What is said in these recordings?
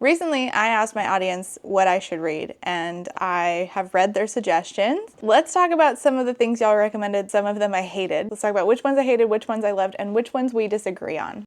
Recently, I asked my audience what I should read, and I have read their suggestions. Let's talk about some of the things y'all recommended. Some of them I hated. Let's talk about which ones I hated, which ones I loved, and which ones we disagree on.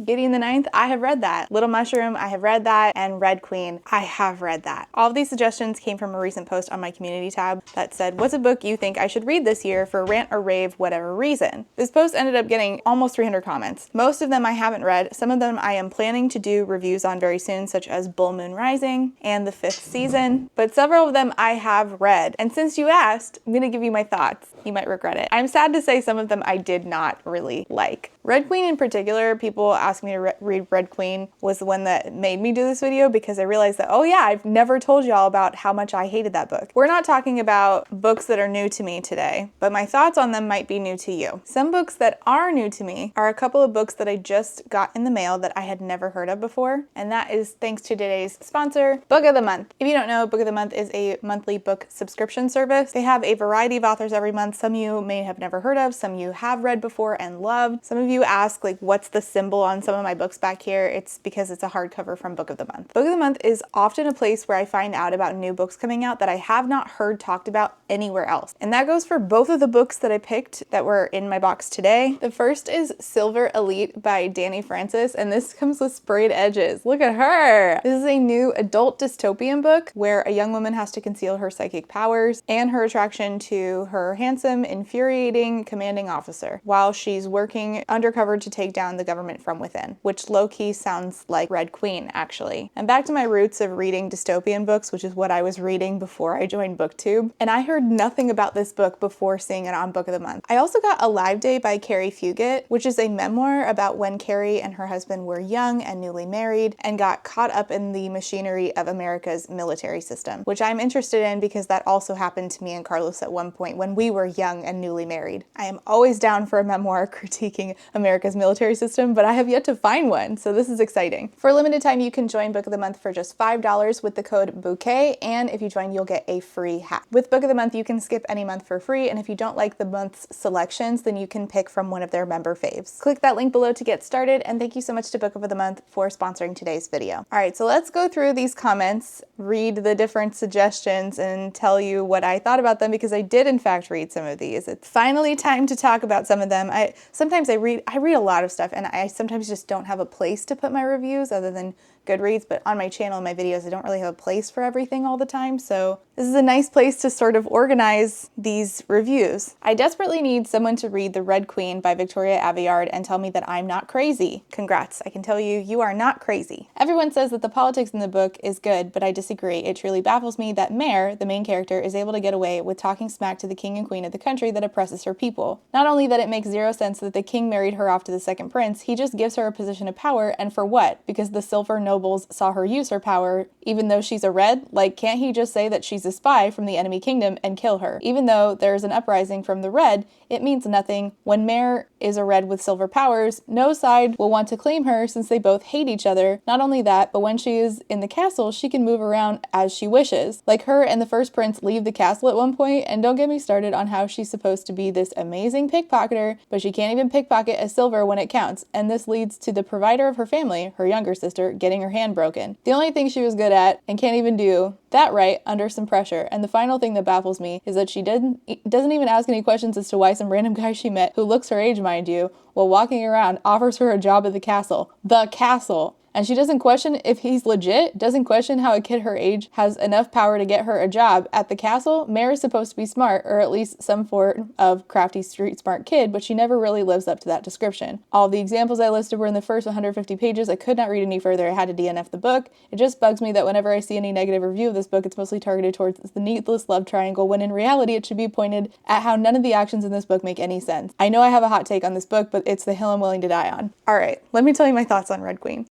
Gideon the Ninth, I have read that. Little Mushroom, I have read that. And Red Queen, I have read that. All of these suggestions came from a recent post on my community tab that said, what's a book you think I should read this year for rant or rave, whatever reason? This post ended up getting almost 300 comments. Most of them I haven't read. Some of them I am planning to do reviews on very soon, such as Bull Moon Rising and the 5th season, but several of them I have read. And since you asked, I'm gonna give you my thoughts. You might regret it. I'm sad to say some of them I did not really like. Red Queen in particular, people asked me to read Red Queen, was the one that made me do this video because I realized that, oh yeah, I've never told y'all about how much I hated that book. We're not talking about books that are new to me today, but my thoughts on them might be new to you. Some books that are new to me are a couple of books that I just got in the mail that I had never heard of before, and that is thanks to today's sponsor, Book of the Month. If you don't know, Book of the Month is a monthly book subscription service. They have a variety of authors every month. Some you may have never heard of, some you have read before and loved. Some of you ask, like, what's the symbol on some of my books back here? It's because it's a hardcover from Book of the Month. Book of the Month is often a place where I find out about new books coming out that I have not heard talked about anywhere else. And that goes for both of the books that I picked that were in my box today. The first is Silver Elite by Dani Francis, and this comes with sprayed edges. Look at her! This is a new adult dystopian book where a young woman has to conceal her psychic powers and her attraction to her handsome, infuriating, commanding officer while she's working undercover to take down the government from within, which low-key sounds like Red Queen, actually. And back to my roots of reading dystopian books, which is what I was reading before I joined BookTube, and I heard nothing about this book before seeing it on Book of the Month. I also got Alive Day by Carrie Fugit, which is a memoir about when Carrie and her husband were young and newly married and got caught up in the machinery of America's military system, which I'm interested in because that also happened to me and Carlos at one point when we were young and newly married. I am always down for a memoir critiquing America's military system, but I have yet to find one, so this is exciting. For a limited time, you can join Book of the Month for just $5 with the code BOUQUET, and if you join, you'll get a free hat. With Book of the Month, you can skip any month for free, and if you don't like the month's selections, then you can pick from one of their member faves. Click that link below to get started, and thank you so much to Book of the Month for sponsoring today's video. All right, so let's go through these comments, read the different suggestions, and tell you what I thought about them, because I did in fact read some of these. It's finally time to talk about some of them. Sometimes I read a lot of stuff, and I sometimes just don't have a place to put my reviews other than Goodreads, but on my channel and my videos, I don't really have a place for everything all the time, so this is a nice place to sort of organize these reviews. I desperately need someone to read The Red Queen by Victoria Aveyard and tell me that I'm not crazy. Congrats, I can tell you, you are not crazy. Everyone says that the politics in the book is good, but I disagree. It truly baffles me that Mare, the main character, is able to get away with talking smack to the king and queen of the country that oppresses her people. Not only that it makes zero sense that the king married her off to the second prince, he just gives her a position of power, and for what? Because the silver nobles saw her use her power, even though she's a red? Like, can't he just say that she's a spy from the enemy kingdom and kill her? Even though there's an uprising from the red, it means nothing. When Mare is a red with silver powers, no side will want to claim her since they both hate each other. Not only that, but when she is in the castle, she can move around as she wishes. Like, her and the first prince leave the castle at one point, and don't get me started on how she's supposed to be this amazing pickpocketer, but she can't even pickpocket a silver when it counts, and this leads to the provider of her family, her younger sister, getting her hand broken. The only thing she was good at, and can't even do that right under some pressure. And the final thing that baffles me is that she doesn't even ask any questions as to why some random guy she met, who looks her age mind you, while walking around, offers her a job at the castle. The castle! And she doesn't question if he's legit, doesn't question how a kid her age has enough power to get her a job at the castle. Mare is supposed to be smart, or at least some form of crafty street smart kid, but she never really lives up to that description. All the examples I listed were in the first 150 pages. I could not read any further. I had to DNF the book. It just bugs me that whenever I see any negative review of this book, it's mostly targeted towards the needless love triangle, when in reality it should be pointed at how none of the actions in this book make any sense. I know I have a hot take on this book, but it's the hill I'm willing to die on. All right, let me tell you my thoughts on Red Queen.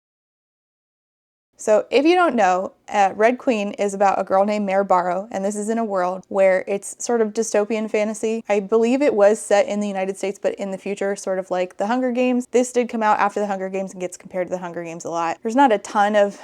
So if you don't know, Red Queen is about a girl named Mare Barrow, and this is in a world where it's sort of dystopian fantasy. I believe it was set in the United States, but in the future, sort of like the Hunger Games. This did come out after the Hunger Games and gets compared to the Hunger Games a lot. There's not a ton of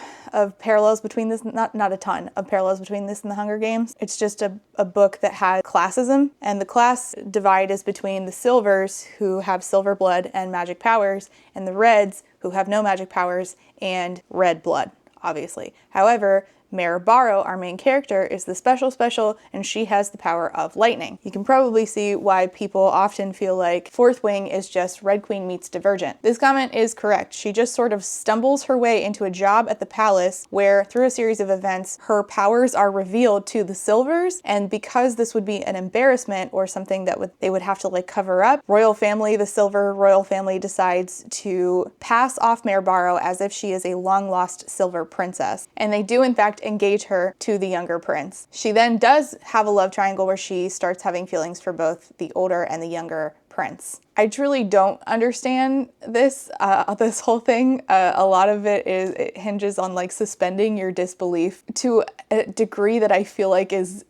parallels between this, not a ton of parallels between this and the Hunger Games. It's just a book that has classism, and the class divide is between the Silvers, who have silver blood and magic powers, and the Reds, who have no magic powers and red blood, obviously. However, Mare Barrow, our main character, is the special, and she has the power of lightning. You can probably see why people often feel like Fourth Wing is just Red Queen meets Divergent. This comment is correct. She just sort of stumbles her way into a job at the palace where, through a series of events, her powers are revealed to the Silvers, and because this would be an embarrassment or something that they would have to like cover up, the Silver royal family decides to pass off Mare Barrow as if she is a long-lost Silver princess, and they do in fact engage her to the younger prince. She then does have a love triangle where she starts having feelings for both the older and the younger prince. I truly don't understand this whole thing. A lot of it hinges on like suspending your disbelief to a degree that I feel like is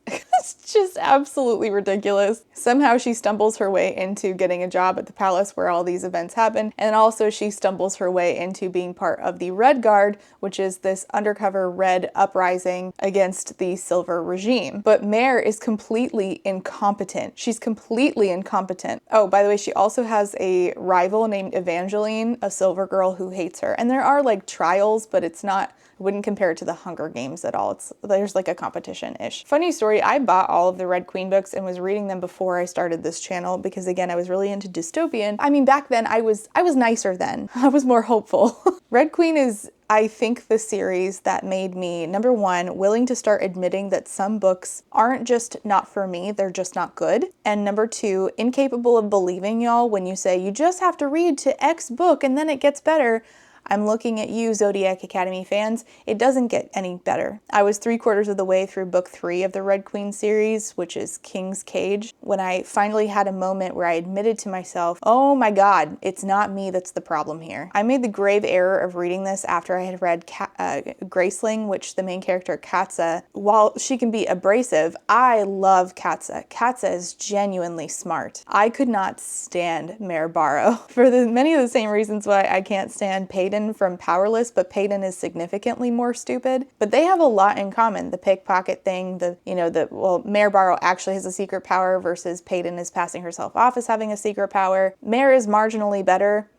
just absolutely ridiculous. Somehow she stumbles her way into getting a job at the palace where all these events happen, and also she stumbles her way into being part of the Red Guard, which is this undercover red uprising against the Silver regime. But Mare is completely incompetent. She's completely incompetent. Oh, by the way, she also has a rival named Evangeline, a Silver girl who hates her. And there are like trials, but it's not, I wouldn't compare it to the Hunger Games at all. There's like a competition-ish. Funny story, I bought all of the Red Queen books and was reading them before I started this channel because again, I was really into dystopian. I mean, back then I was nicer then. I was more hopeful. Red Queen is, I think, the series that made me, number one, willing to start admitting that some books aren't just not for me, they're just not good. And number two, incapable of believing y'all when you say you just have to read to X book and then it gets better. I'm looking at you, Zodiac Academy fans. It doesn't get any better. I was 3/4 of the way through book 3 of the Red Queen series, which is King's Cage, when I finally had a moment where I admitted to myself, oh my god, it's not me that's the problem here. I made the grave error of reading this after I had read Graceling, which the main character, Katza, while she can be abrasive, I love Katza. Katza is genuinely smart. I could not stand Mare Barrow for many of the same reasons why I can't stand Peyton from Powerless, but Peyton is significantly more stupid. But they have a lot in common. The pickpocket thing, Mare Barrow actually has a secret power versus Peyton is passing herself off as having a secret power. Mare is marginally better,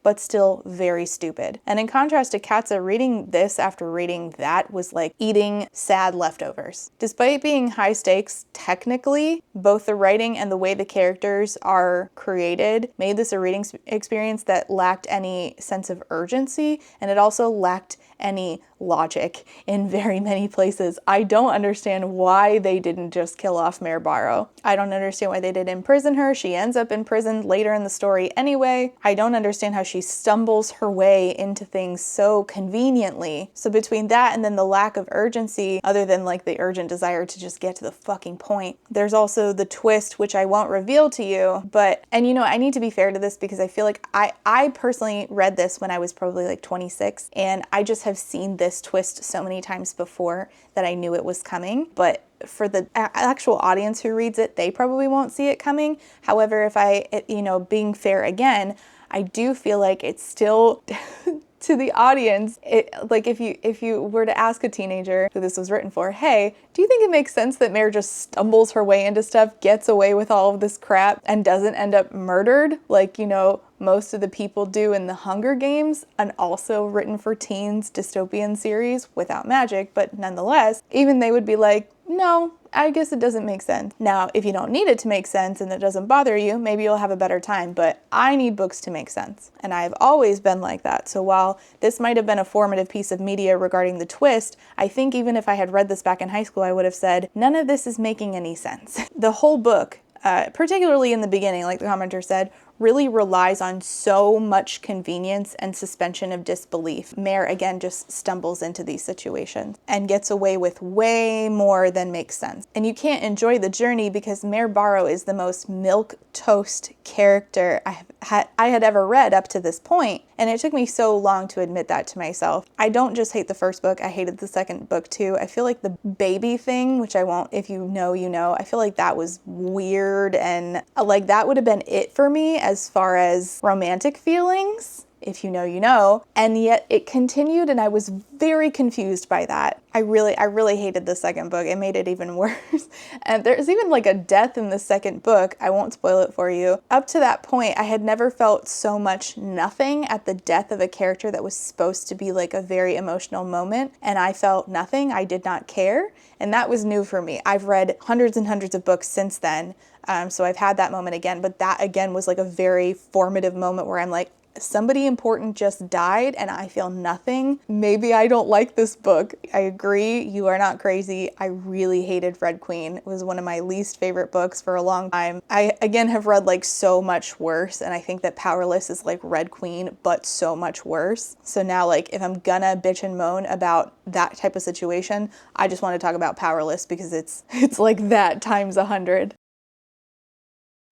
but still very stupid. And in contrast to Katza, reading this after reading that was like eating sad leftovers. Despite being high stakes, technically, both the writing and the way the characters are created made this a reading experience that lacked any sense of urgency, and it also lacked any logic in very many places. I don't understand why they didn't just kill off Mare Barrow. I don't understand why they didn't imprison her. She ends up imprisoned later in the story anyway. I don't understand how she stumbles her way into things so conveniently. So between that and then the lack of urgency, other than like the urgent desire to just get to the fucking point, there's also the twist, which I won't reveal to you, and I need to be fair to this because I feel like I personally read this when I was probably like 26, and I just have seen this twist so many times before that I knew it was coming. But for the actual audience who reads it, they probably won't see it coming. However, being fair again, I do feel like it's still to the audience, if you were to ask a teenager who this was written for, hey, do you think it makes sense that Mare just stumbles her way into stuff, gets away with all of this crap, and doesn't end up murdered like, most of the people do in the Hunger Games, an also written for teens dystopian series without magic, but nonetheless, even they would be like, no, I guess it doesn't make sense. Now, if you don't need it to make sense and it doesn't bother you, maybe you'll have a better time, but I need books to make sense. And I've always been like that. So while this might have been a formative piece of media regarding the twist, I think even if I had read this back in high school, I would have said, none of this is making any sense. The whole book, particularly in the beginning, like the commenter said, really relies on so much convenience and suspension of disbelief. Mare, again, just stumbles into these situations and gets away with way more than makes sense. And you can't enjoy the journey because Mare Barrow is the most milquetoast character I had ever read up to this point. And it took me so long to admit that to myself. I don't just hate the first book, I hated the second book too. I feel like the baby thing, which I won't, if you know, you know, I feel like that was weird, and like that would have been it for me as far as romantic feelings. If you know, you know. And yet it continued and I was very confused by that. I really hated the second book. It made it even worse. And there's even like a death in the second book. I won't spoil it for you. Up to that point, I had never felt so much nothing at the death of a character that was supposed to be like a very emotional moment. And I felt nothing. I did not care. And that was new for me. I've read hundreds and hundreds of books since then. So I've had that moment again. But that again was like a very formative moment where I'm like, somebody important just died and I feel nothing. Maybe I don't like this book. I agree, you are not crazy. I really hated Red Queen. It was one of my least favorite books for a long time. I, again, have read like so much worse, and I think that Powerless is like Red Queen, but so much worse. So now, like, if I'm gonna bitch and moan about that type of situation, I just want to talk about Powerless because it's like that times 100.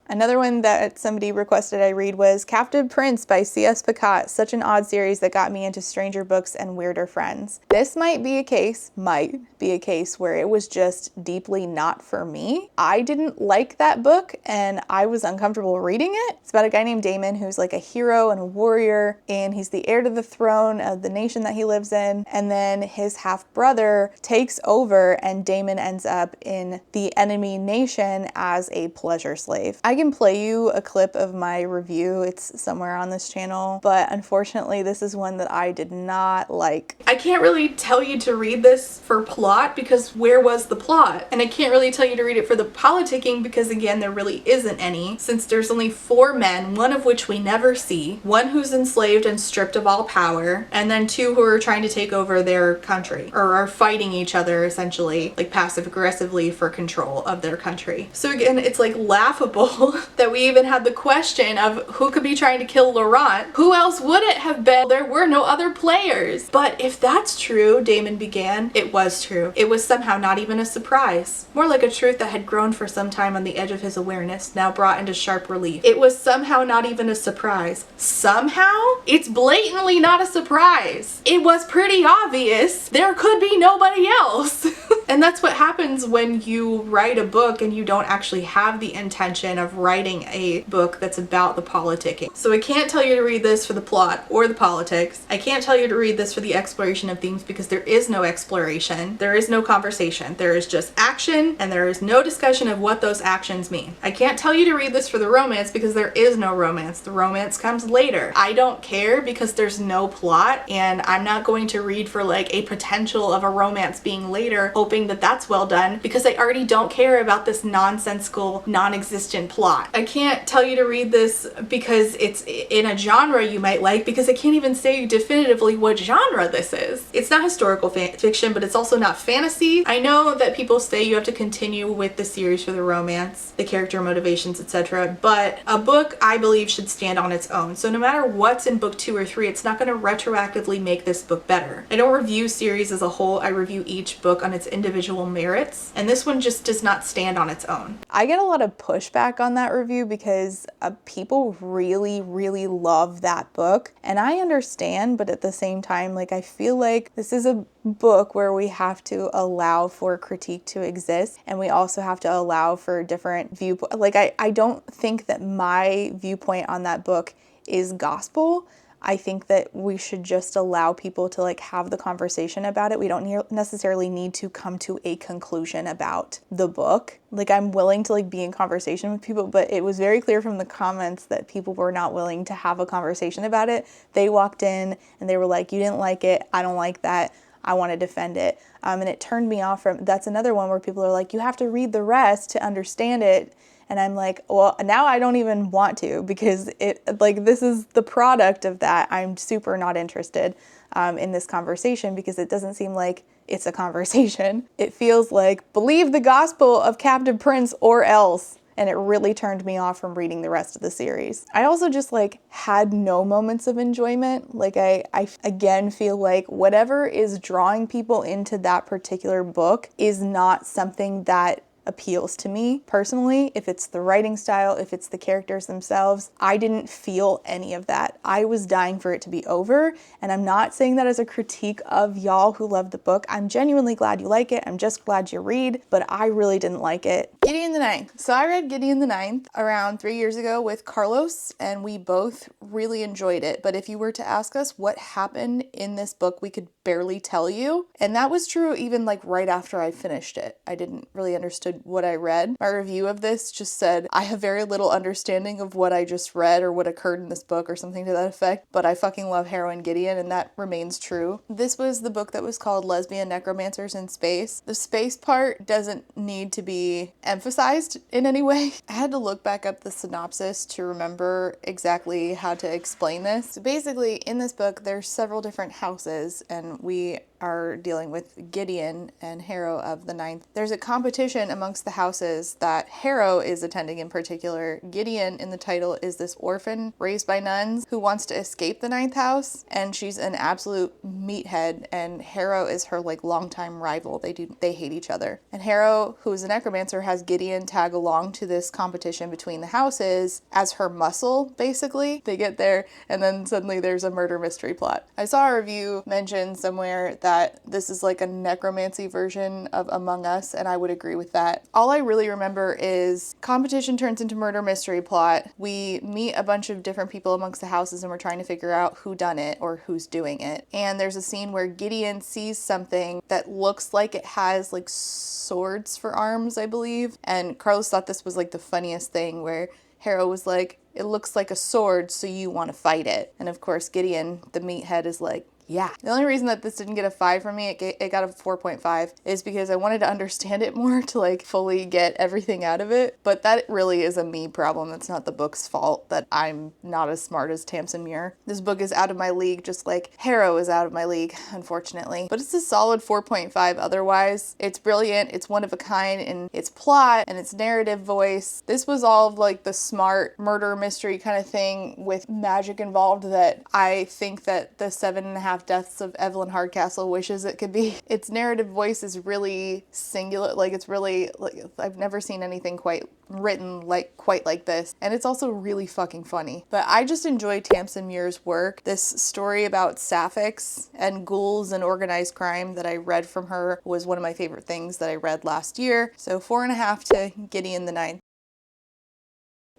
Another one that somebody requested I read was Captive Prince by C.S. Pacat, such an odd series that got me into stranger books and weirder friends. This might be a case where it was just deeply not for me. I didn't like that book and I was uncomfortable reading it. It's about a guy named Damon who's like a hero and a warrior, and he's the heir to the throne of the nation that he lives in, and then his half-brother takes over and Damon ends up in the enemy nation as a pleasure slave. I can play you a clip of my review. It's somewhere on this channel, but unfortunately this is one that I did not like. I can't really tell you to read this for plot because where was the plot? And I can't really tell you to read it for the politicking because again, there really isn't any, since there's only 4 men, one of which we never see, one who's enslaved and stripped of all power, and then 2 who are trying to take over their country, or are fighting each other essentially, like passive aggressively for control of their country. So again, it's like laughable that we even had the question of who could be trying to kill Laurent. Who else would it have been? There were no other players. But if that's true, Damon began, it was true. It was somehow not even a surprise. More like a truth that had grown for some time on the edge of his awareness, now brought into sharp relief. It was somehow not even a surprise. Somehow? It's blatantly not a surprise. It was pretty obvious. There could be nobody else. And that's what happens when you write a book and you don't actually have the intention of writing a book that's about the politicking. So I can't tell you to read this for the plot or the politics. I can't tell you to read this for the exploration of themes because there is no exploration. There is no conversation. There is just action and there is no discussion of what those actions mean. I can't tell you to read this for the romance because there is no romance. The romance comes later. I don't care because there's no plot, and I'm not going to read for like a potential of a romance being later hoping that that's well done because I already don't care about this nonsensical, non-existent plot. I can't tell you to read this because it's in a genre you might like because I can't even say definitively what genre this is. It's not historical fiction, but it's also not fantasy. I know that people say you have to continue with the series for the romance, the character motivations, etc., but a book I believe should stand on its own. So no matter what's in book 2 or 3, it's not going to retroactively make this book better. I don't review series as a whole, I review each book on its individual merits, and this one just does not stand on its own. I get a lot of pushback on that review because people really love that book, and I understand, but at the same time, like, I feel like this is a book where we have to allow for critique to exist, and we also have to allow for different viewpoints. Like, I don't think that my viewpoint on that book is gospel. I think that we should just allow people to like have the conversation about it. We don't necessarily need to come to a conclusion about the book. Like, I'm willing to like be in conversation with people, but it was very clear from the comments that people were not willing to have a conversation about it. They walked in and they were like, you didn't like it, I don't like that, I want to defend it. And it turned me off from, that's another one where people are like, you have to read the rest to understand it. And I'm like, well, now I don't even want to because this is the product of that. I'm super not interested in this conversation because it doesn't seem like it's a conversation. It feels like, believe the gospel of Captive Prince or else. and it really turned me off from reading the rest of the series. I also just like had no moments of enjoyment. Like I again feel like whatever is drawing people into that particular book is not something that appeals to me personally. If it's the writing style, if it's the characters themselves, I didn't feel any of that. I was dying for it to be over, and I'm not saying that as a critique of y'all who love the book. I'm genuinely glad you like it. I'm just glad you read, but I really didn't like it. Gideon the Ninth. So I read Gideon the Ninth around 3 years ago with Carlos, and we both really enjoyed it. But if you were to ask us what happened in this book, we could barely tell you. And that was true even like right after I finished it. I didn't really understand what I read. My review of this just said, I have very little understanding of what I just read or what occurred in this book or something to that effect, but I fucking love heroine Gideon, and that remains true. This was the book that was called Lesbian Necromancers in Space. The space part doesn't need to be emphasized in any way. I had to look back up the synopsis to remember exactly how to explain this. So basically, in this book, there's several different houses, and we are dealing with Gideon and Harrow of the Ninth. There's a competition amongst the houses that Harrow is attending in particular. Gideon in the title is this orphan raised by nuns who wants to escape the Ninth house, and she's an absolute meathead, and Harrow is her like longtime rival. They hate each other. And Harrow, who is a necromancer, has Gideon tag along to this competition between the houses as her muscle, basically. They get there, and then suddenly there's a murder mystery plot. I saw a review mention somewhere that this is like a necromancy version of Among Us, and I would agree with that. All I really remember is competition turns into murder mystery plot. We meet a bunch of different people amongst the houses, and we're trying to figure out who done it or who's doing it. And there's a scene where Gideon sees something that looks like it has like swords for arms, I believe. And Carlos thought this was like the funniest thing, where Harrow was like, it looks like a sword, so you want to fight it. And of course, Gideon, the meathead, is like, yeah. The only reason that this didn't get a 5 from me, it got a 4.5, is because I wanted to understand it more to like fully get everything out of it. But that really is a me problem. That's not the book's fault that I'm not as smart as Tamsin Muir. This book is out of my league, just like Harrow is out of my league, unfortunately. But it's a solid 4.5 otherwise. It's brilliant. It's one of a kind in its plot and its narrative voice. This was all of like the smart murder mystery kind of thing with magic involved that I think that the 7.5 Deaths of Evelyn Hardcastle wishes it could be. Its narrative voice is really singular, like it's really, like I've never seen anything quite written quite like this, and it's also really fucking funny. But I just enjoy Tamsin Muir's work. This story about sapphics and ghouls and organized crime that I read from her was one of my favorite things that I read last year. So 4.5 to Gideon the Ninth.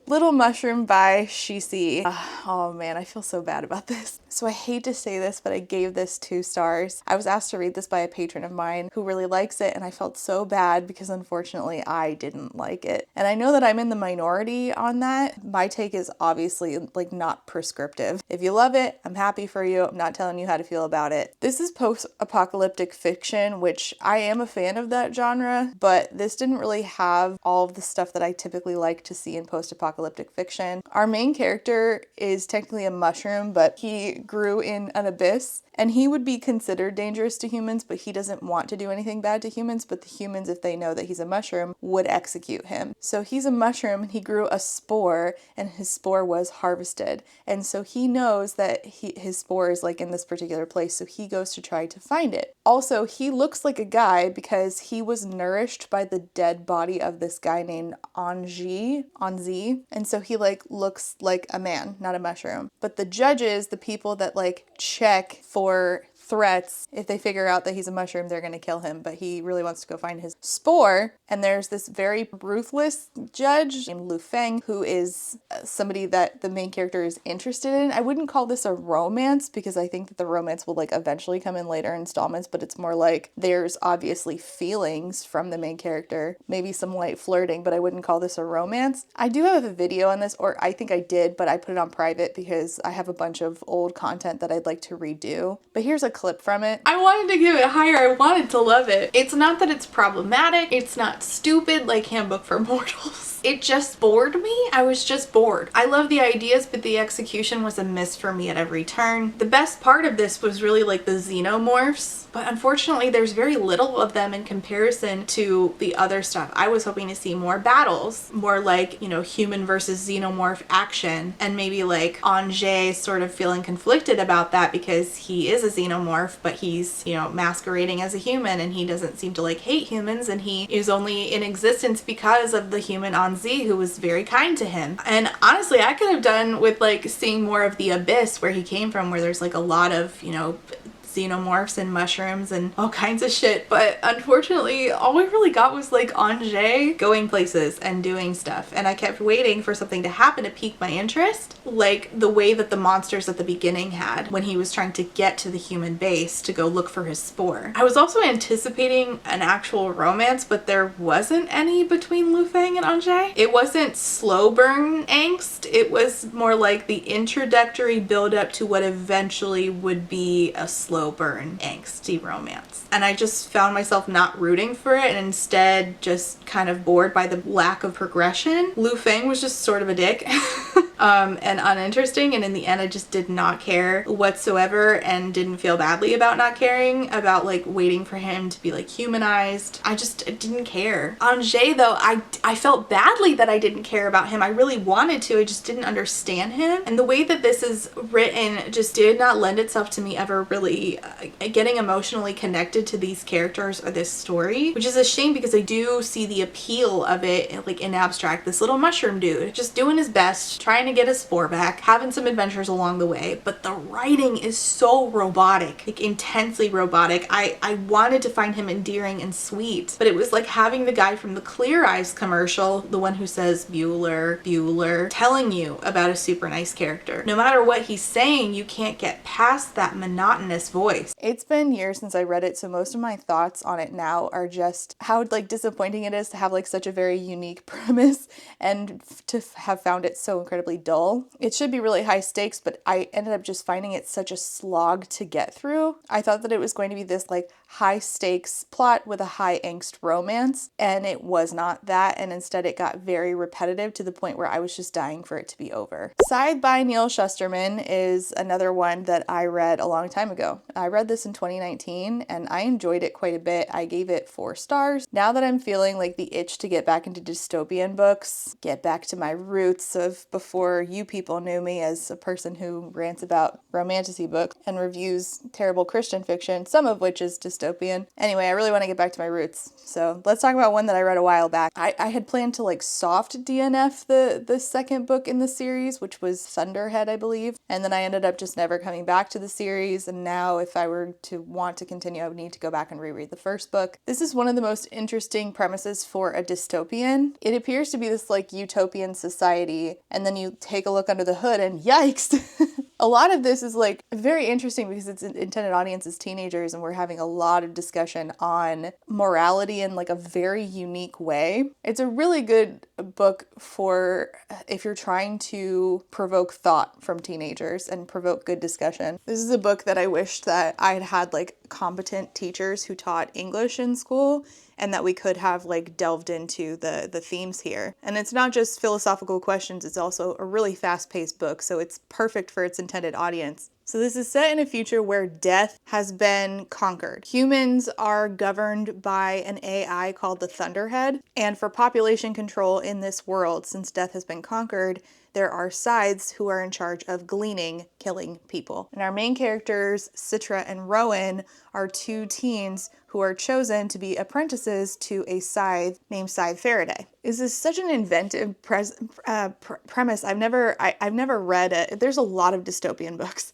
Little Mushroom by Scythe. Oh man, I feel so bad about this. So I hate to say this, but I gave this 2 stars. I was asked to read this by a patron of mine who really likes it, and I felt so bad because unfortunately I didn't like it. And I know that I'm in the minority on that. My take is obviously like not prescriptive. If you love it, I'm happy for you. I'm not telling you how to feel about it. This is post-apocalyptic fiction, which I am a fan of that genre, but this didn't really have all of the stuff that I typically like to see in post-apocalyptic fiction. Our main character is technically a mushroom, but he grew in an abyss, and he would be considered dangerous to humans, but he doesn't want to do anything bad to humans, but the humans, if they know that he's a mushroom, would execute him. So he's a mushroom, and he grew a spore, and his spore was harvested. And so he knows that his spore is like in this particular place, so he goes to try to find it. Also, he looks like a guy because he was nourished by the dead body of this guy named Anzi, and so he like looks like a man, not a mushroom. But the judges, the people that like check for threats, if they figure out that he's a mushroom, they're going to kill him, but he really wants to go find his spore. And there's this very ruthless judge named Lu Feng, who is somebody that the main character is interested in. I wouldn't call this a romance because I think that the romance will like eventually come in later installments, but it's more like there's obviously feelings from the main character, maybe some light flirting, but I wouldn't call this a romance. I do have a video on this, or I think I did, but I put it on private because I have a bunch of old content that I'd like to redo. But here's a clip from it. I wanted to give it higher. I wanted to love it. It's not that it's problematic. It's not stupid like Handbook for Mortals. It just bored me. I was just bored. I love the ideas, but the execution was a miss for me at every turn. The best part of this was really like the xenomorphs, but unfortunately there's very little of them in comparison to the other stuff. I was hoping to see more battles, more like, you know, human versus xenomorph action, and maybe like Angers sort of feeling conflicted about that because he is a xenomorph, but he's, you know, masquerading as a human, and he doesn't seem to like hate humans, and he is only in existence because of the human on Z, who was very kind to him. And honestly, I could have done with like seeing more of the abyss where he came from, where there's like a lot of, you know, xenomorphs and mushrooms and all kinds of shit, but unfortunately all we really got was like Angers going places and doing stuff, and I kept waiting for something to happen to pique my interest, like the way that the monsters at the beginning had when he was trying to get to the human base to go look for his spore. I was also anticipating an actual romance, but there wasn't any between Lu Feng and Angers. It wasn't slow burn angst, it was more like the introductory build up to what eventually would be a slow burn angsty romance, and I just found myself not rooting for it and instead just kind of bored by the lack of progression. Lu Feng was just sort of a dick and uninteresting, and in the end I just did not care whatsoever and didn't feel badly about not caring, about like waiting for him to be like humanized. I just didn't care. Angers though, I felt badly that I didn't care about him. I really wanted to, I just didn't understand him, and the way that this is written just did not lend itself to me ever really getting emotionally connected to these characters or this story, which is a shame because I do see the appeal of it like in abstract. This little mushroom dude just doing his best, trying to get his spore back, having some adventures along the way, but the writing is so robotic, like intensely robotic. I wanted to find him endearing and sweet, but it was like having the guy from the Clear Eyes commercial, the one who says Bueller, Bueller, telling you about a super nice character. No matter what he's saying, you can't get past that monotonous voice. It's been years since I read it, so most of my thoughts on it now are just how like disappointing it is to have like such a very unique premise and to have found it so incredibly dull. It should be really high stakes, but I ended up just finding it such a slog to get through. I thought that it was going to be this like high stakes plot with a high angst romance, and it was not that, and instead it got very repetitive to the point where I was just dying for it to be over. Scythe by Neil Shusterman is another one that I read a long time ago. I read this in 2019 and I enjoyed it quite a bit. I gave it 4 stars. Now that I'm feeling like the itch to get back into dystopian books, get back to my roots of before you people knew me as a person who rants about romantasy books and reviews terrible Christian fiction, some of which is dystopian. Anyway, I really want to get back to my roots. So let's talk about one that I read a while back. I had planned to like soft DNF the second book in the series, which was Thunderhead, I believe. And then I ended up just never coming back to the series. And now if I were to want to continue, I would need to go back and reread the first book. This is one of the most interesting premises for a dystopian. It appears to be this like utopian society, and then you take a look under the hood and yikes! A lot of this is like very interesting because its intended audience is teenagers, and we're having a lot of discussion on morality in like a very unique way. It's a really good book for if you're trying to provoke thought from teenagers and provoke good discussion. This is a book that I wish that I had had like competent teachers who taught English in school, and that we could have like delved into the themes here. And it's not just philosophical questions, it's also a really fast-paced book, so it's perfect for its intended audience. So this is set in a future where death has been conquered. Humans are governed by an AI called the Thunderhead, and for population control in this world, since death has been conquered, there are Scythes who are in charge of gleaning, killing people. And our main characters, Citra and Rowan, are 2 teens who are chosen to be apprentices to a Scythe named Scythe Faraday. This is such an inventive premise. I've never read it. There's a lot of dystopian books.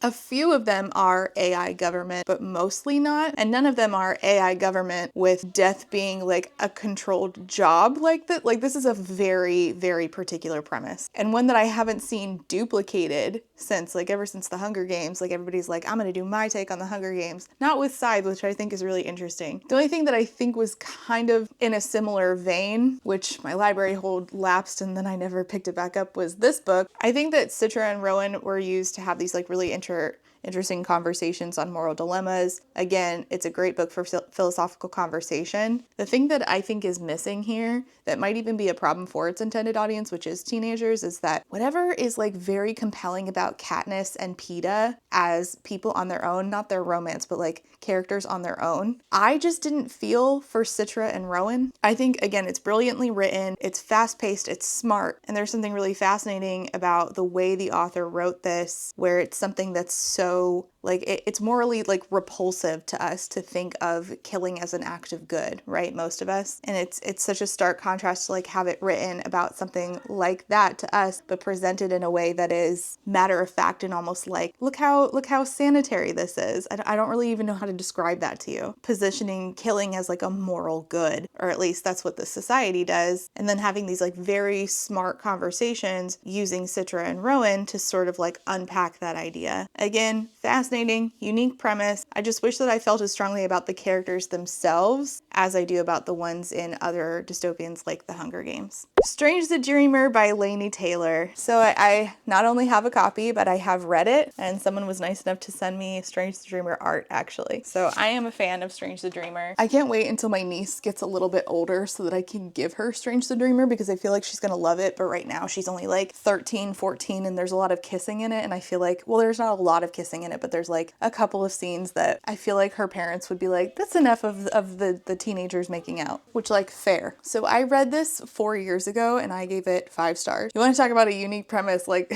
A few of them are AI government, but mostly not. And none of them are AI government with death being like a controlled job like that. Like this is a very, very particular premise, and one that I haven't seen duplicated since, like ever since the Hunger Games. Like everybody's like, I'm gonna do my take on the Hunger Games. Not with Scythe, which I think is really interesting. The only thing that I think was kind of in a similar vein, which my library hold lapsed and then I never picked it back up, was this book. I think that Citra and Rowan were are used to have these like really interesting conversations on moral dilemmas. Again, it's a great book for philosophical conversation. The thing that I think is missing here that might even be a problem for its intended audience, which is teenagers, is that whatever is like very compelling about Katniss and Peeta as people on their own, not their romance, but like characters on their own, I just didn't feel for Citra and Rowan. I think, again, it's brilliantly written, it's fast-paced, it's smart, and there's something really fascinating about the way the author wrote this, where it's something that's so like it's morally like repulsive to us to think of killing as an act of good, right? Most of us. And it's such a stark contrast to like have it written about something like that to us, but presented in a way that is matter of fact and almost like, look how sanitary this is. I don't really even know how to describe that to you. Positioning killing as like a moral good, or at least that's what the society does. And then having these like very smart conversations using Citra and Rowan to sort of like unpack that idea. Again, fascinating, unique premise. I just wish that I felt as strongly about the characters themselves as I do about the ones in other dystopians like The Hunger Games. Strange the Dreamer by Laini Taylor. So I not only have a copy, but I have read it, and someone was nice enough to send me Strange the Dreamer art, actually. So I am a fan of Strange the Dreamer. I can't wait until my niece gets a little bit older so that I can give her Strange the Dreamer, because I feel like she's gonna love it, but right now she's only like 13, 14, and there's a lot of kissing in it, and I feel like, well, there's not a lot of kissing in it, but there's like a couple of scenes that I feel like her parents would be like, that's enough of the teenagers making out, which, like, fair. So I read this 4 years ago and I gave it 5 stars. You want to talk about a unique premise, like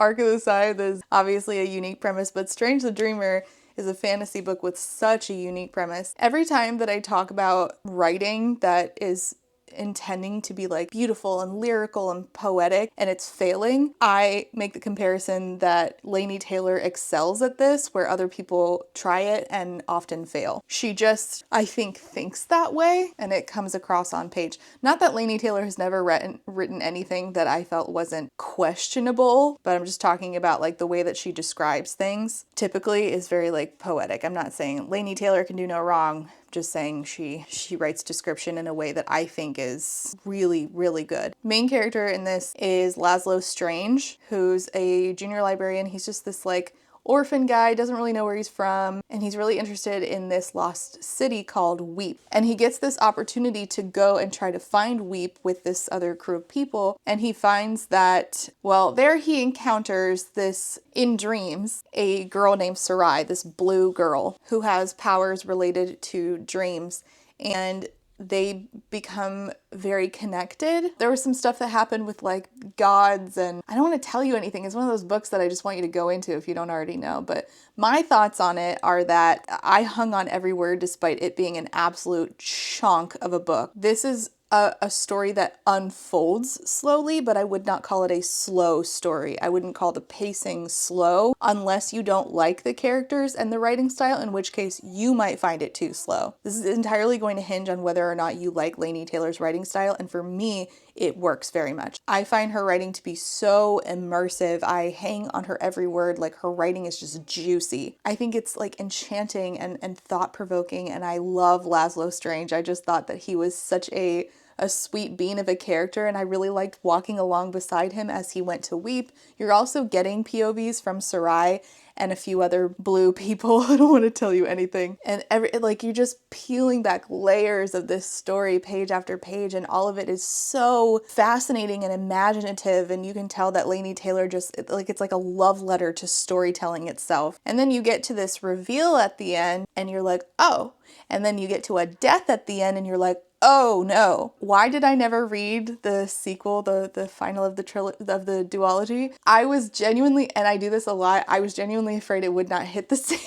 Arc of the Scythe is obviously a unique premise, but Strange the Dreamer is a fantasy book with such a unique premise. Every time that I talk about writing that is intending to be like beautiful and lyrical and poetic and it's failing, I make the comparison that Laini Taylor excels at this where other people try it and often fail. She just, I think, thinks that way and it comes across on page. Not that Laini Taylor has never written anything that I felt wasn't questionable, but I'm just talking about like the way that she describes things typically is very like poetic. I'm not saying Laini Taylor can do no wrong, just saying she writes description in a way that I think is really, really good. Main character in this is Laszlo Strange, who's a junior librarian. He's just this like orphan guy, doesn't really know where he's from, and he's really interested in this lost city called Weep. And he gets this opportunity to go and try to find Weep with this other crew of people, and he finds that, well, there he encounters this, in dreams, a girl named Sarai, this blue girl, who has powers related to dreams, and they become very connected. There was some stuff that happened with like gods, and I don't want to tell you anything. It's one of those books that I just want you to go into if you don't already know. But my thoughts on it are that I hung on every word despite it being an absolute chunk of a book. This is a story that unfolds slowly, but I would not call it a slow story. I wouldn't call the pacing slow unless you don't like the characters and the writing style, in which case you might find it too slow. This is entirely going to hinge on whether or not you like Laini Taylor's writing style, and for me, it works very much. I find her writing to be so immersive. I hang on her every word. Like, her writing is just juicy. I think it's like enchanting and thought-provoking, and I love Laszlo Strange. I just thought that he was such a sweet bean of a character, and I really liked walking along beside him as he went to Weep. You're also getting POVs from Sarai and a few other blue people. I don't want to tell you anything. And you're just peeling back layers of this story page after page, and all of it is so fascinating and imaginative, and you can tell that Laini Taylor just, it's like a love letter to storytelling itself. And then you get to this reveal at the end, and you're like, oh. And then you get to a death at the end, and you're like, oh no, why did I never read the sequel, the final of the duology? I was genuinely, and I do this a lot, I was genuinely afraid it would not hit the same.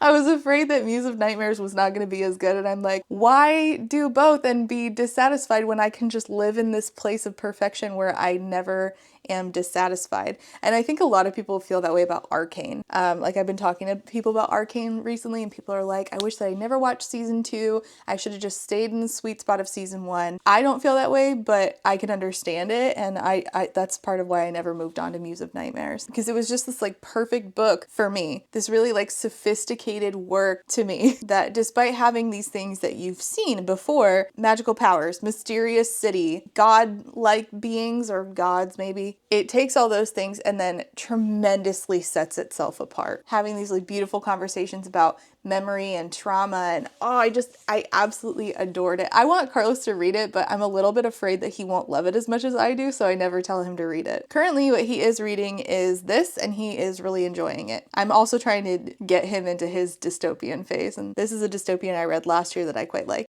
I was afraid that Muse of Nightmares was not going to be as good, and I'm like, why do both and be dissatisfied when I can just live in this place of perfection where I never am dissatisfied? And I think a lot of people feel that way about Arcane. Like, I've been talking to people about Arcane recently, and people are like, I wish that I never watched season 2. I should have just stayed in the sweet spot of season 1. I don't feel that way, but I can understand it, and I that's part of why I never moved on to Muse of Nightmares, because it was just this like perfect book for me. This really like sophisticated complicated work to me that despite having these things that you've seen before, magical powers, mysterious city, god-like beings or gods maybe, it takes all those things and then tremendously sets itself apart. Having these like beautiful conversations about memory and trauma, and I absolutely adored it. I want Carlos to read it, but I'm a little bit afraid that he won't love it as much as I do, so I never tell him to read it. Currently what he is reading is this, and he is really enjoying it. I'm also trying to get him into his dystopian phase, and this is a dystopian I read last year that I quite like.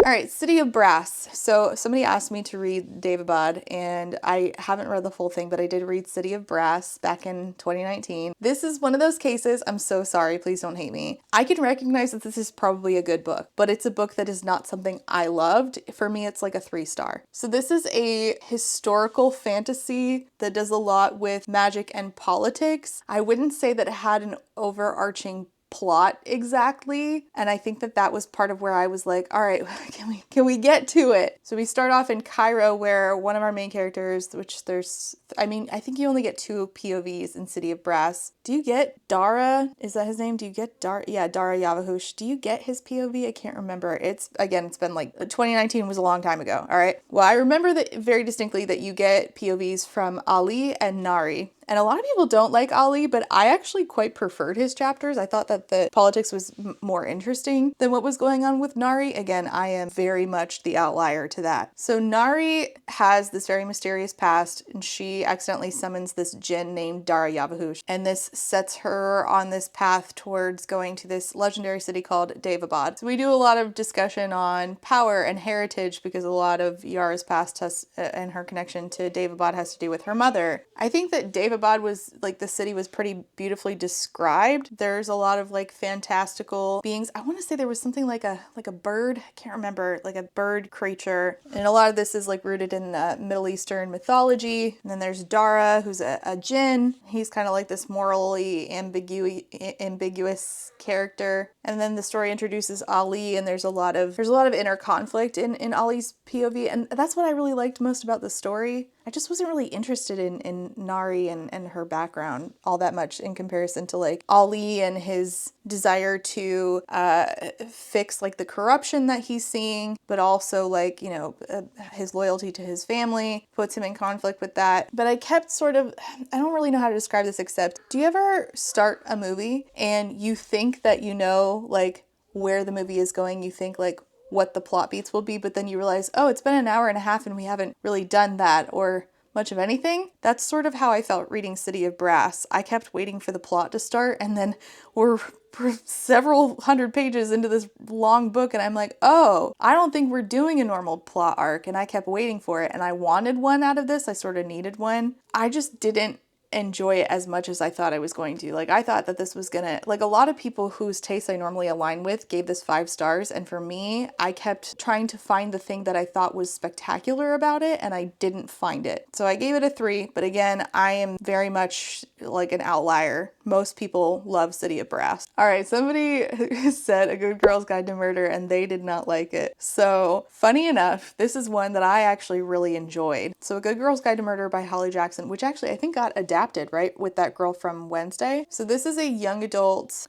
All right, City of Brass. So somebody asked me to read Daevabad, and I haven't read the full thing, but I did read City of Brass back in 2019. This is one of those cases, I'm so sorry, please don't hate me. I can recognize that this is probably a good book, but it's a book that is not something I loved. For me, it's like a 3-star. So this is a historical fantasy that does a lot with magic and politics. I wouldn't say that it had an overarching plot exactly, and I think that was part of where I was like, all right, can we get to it? So we start off in Cairo, where one of our main characters, I think you only get 2 POVs in City of Brass. Do you get Dara? Is that his name? Do you get Dara? Yeah, Dara Yavahush. Do you get his POV? I can't remember. It's been like 2019 was a long time ago. All right. Well, I remember that very distinctly that you get POVs from Ali and Nari. And a lot of people don't like Ali, but I actually quite preferred his chapters. I thought that the politics was more interesting than what was going on with Nari. Again, I am very much the outlier to that. So Nari has this very mysterious past, and she accidentally summons this djinn named Dara Yavahush. And this sets her on this path towards going to this legendary city called Daevabad. So we do a lot of discussion on power and heritage, because a lot of Yara's past and her connection to Daevabad has to do with her mother. I think that Daevabad was like, the city was pretty beautifully described. There's a lot of like fantastical beings. I want to say there was something like a bird. I can't remember, like a bird creature. And a lot of this is like rooted in Middle Eastern mythology. And then there's Dara, who's a djinn. He's kind of like this morally ambiguous character. And then the story introduces Ali, and there's a lot of inner conflict in Ali's POV, and that's what I really liked most about the story. I just wasn't really interested in Nari and her background all that much in comparison to like Ali and his desire to fix like the corruption that he's seeing, but also like, his loyalty to his family puts him in conflict with that. But I kept I don't really know how to describe this, except, do you ever start a movie and you think that you know like where the movie is going? You think like what the plot beats will be, but then you realize, oh, it's been an hour and a half and we haven't really done that or much of anything. That's sort of how I felt reading City of Brass. I kept waiting for the plot to start, and then we're several hundred pages into this long book, and I'm like, oh, I don't think we're doing a normal plot arc, and I kept waiting for it, and I wanted one out of this. I sort of needed one. I just didn't enjoy it as much as I thought I was going to. Like, I thought that this was gonna, like, a lot of people whose tastes I normally align with gave this 5 stars, and for me, I kept trying to find the thing that I thought was spectacular about it, and I didn't find it. So I gave it a 3, but again, I am very much like an outlier. Most people love City of Brass. All right, somebody said A Good Girl's Guide to Murder, and they did not like it. So funny enough, this is one that I actually really enjoyed. So A Good Girl's Guide to Murder by Holly Jackson, which actually I think got adapted, right, with that girl from Wednesday. So this is a young adult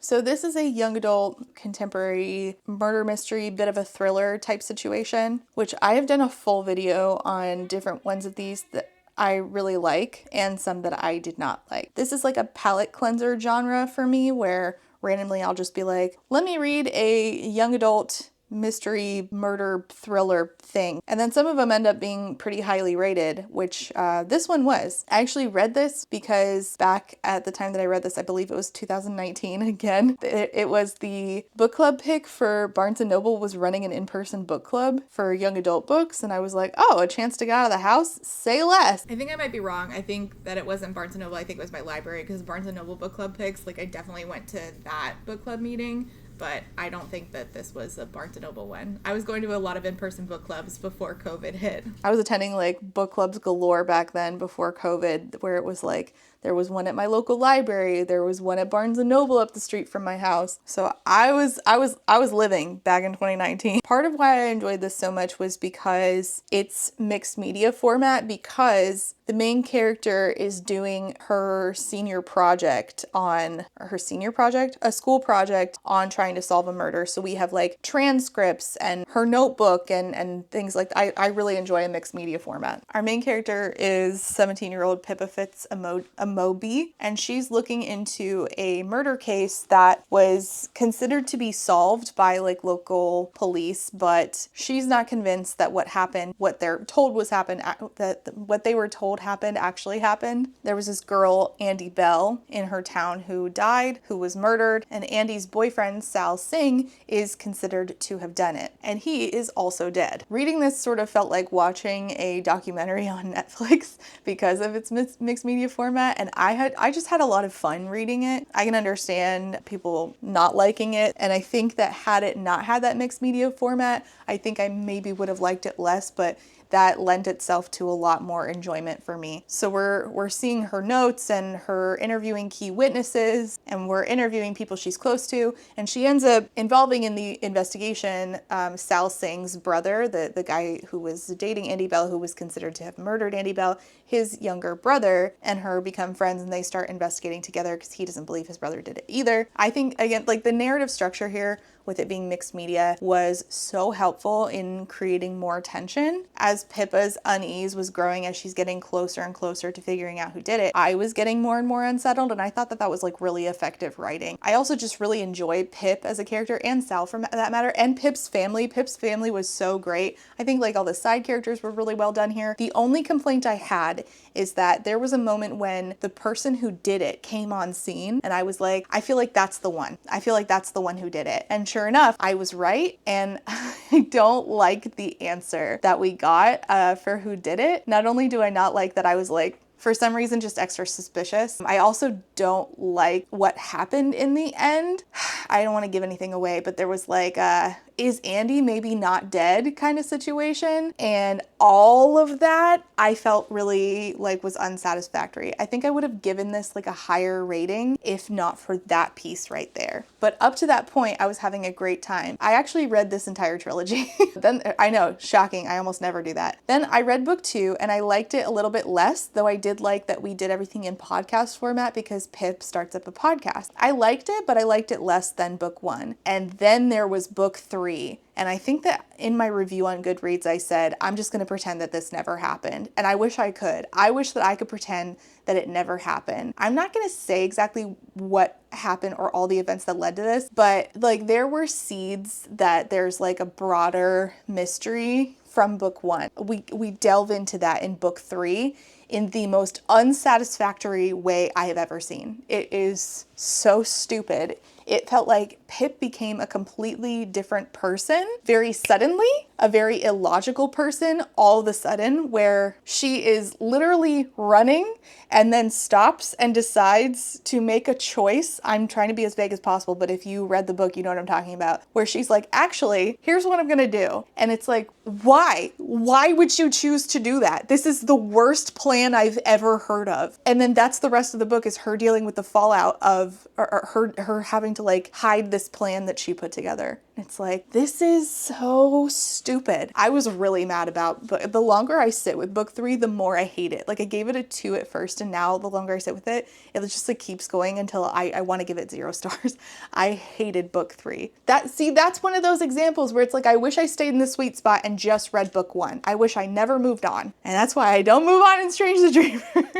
contemporary murder mystery, bit of a thriller type situation, which I have done a full video on different ones of these that I really like and some that I did not like. This is like a palate cleanser genre for me, where randomly I'll just be like, let me read a young adult mystery murder thriller thing, and then some of them end up being pretty highly rated, which this one was. I actually read this because back at the time that I read this, I believe it was 2019 again, it was the book club pick for Barnes & Noble was running an in-person book club for young adult books, and I was like, oh, a chance to get out of the house? Say less. I think I might be wrong. I think that it wasn't Barnes & Noble. I think it was my library, because Barnes & Noble book club picks, like, I definitely went to that book club meeting. but I don't think that this was a Barnes & Noble one. I was going to a lot of in-person book clubs before COVID hit. I was attending like book clubs galore back then before COVID, where it was like, there was one at my local library. There was one at Barnes & Noble up the street from my house. So I was living back in 2019. Part of why I enjoyed this so much was because it's mixed media format, because the main character is doing a school project on trying to solve a murder. So we have like transcripts and her notebook and things like that. I really enjoy a mixed media format. Our main character is 17-year-old Pippa Fitz Amobi, and she's looking into a murder case that was considered to be solved by like local police, but she's not convinced that what they were told happened actually happened. There was this girl, Andy Bell, in her town who died, who was murdered, and Andy's boyfriend, Sal Singh, is considered to have done it, and he is also dead. Reading this sort of felt like watching a documentary on Netflix because of its mixed media format, and I just had a lot of fun reading it. I can understand people not liking it, and I think that had it not had that mixed media format, I think I maybe would have liked it less, but that lent itself to a lot more enjoyment for me. So we're seeing her notes and her interviewing key witnesses, and we're interviewing people she's close to, and she ends up involving in the investigation Sal Singh's brother, the guy who was dating Andy Bell, who was considered to have murdered Andy Bell. His younger brother and her become friends, and they start investigating together because he doesn't believe his brother did it either. I think, again, like the narrative structure here with it being mixed media was so helpful in creating more tension. As Pippa's unease was growing, as she's getting closer and closer to figuring out who did it, I was getting more and more unsettled, and I thought that was like really effective writing. I also just really enjoyed Pip as a character, and Sal for that matter, and Pip's family. Pip's family was so great. I think like all the side characters were really well done here. The only complaint I had is that there was a moment when the person who did it came on scene, and I was like, I feel like that's the one. I feel like that's the one who did it. And sure enough, I was right, and I don't like the answer that we got for who did it. Not only do I not like that, I was like, for some reason, just extra suspicious. I also don't like what happened in the end. I don't want to give anything away, but there was like is Andy maybe not dead kind of situation, and all of that I felt really like was unsatisfactory. I think I would have given this like a higher rating if not for that piece right there. But up to that point, I was having a great time. I actually read this entire trilogy. Then I know, shocking, I almost never do that. Then I read book 2 and I liked it a little bit less, though I did like that we did everything in podcast format because Pip starts up a podcast. I liked it, but I liked it less than book 1. And then there was book 3. And I think that in my review on Goodreads, I said, I'm just going to pretend that this never happened. And I wish I could. I wish that I could pretend that it never happened. I'm not going to say exactly what happened or all the events that led to this, but like there were seeds that there's like a broader mystery from book 1. We delve into that in book 3 in the most unsatisfactory way I have ever seen. It is so stupid. It felt like Pip became a completely different person very suddenly, a very illogical person all of a sudden, where she is literally running and then stops and decides to make a choice. I'm trying to be as vague as possible, but if you read the book, you know what I'm talking about, where she's like, actually, here's what I'm gonna do. And it's like, why? Why would you choose to do that? This is the worst plan I've ever heard of. And then that's the rest of the book, is her dealing with the fallout of her having to like hide this plan that she put together. It's like, this is so stupid. I was really mad about, but the longer I sit with book 3, the more I hate it. Like I gave it a 2 at first, and now the longer I sit with it, it just like keeps going until I want to give it 0 stars. I hated book 3. That's one of those examples where it's like, I wish I stayed in the sweet spot and just read book 1. I wish I never moved on. And that's why I don't move on in Strange the Dreamer.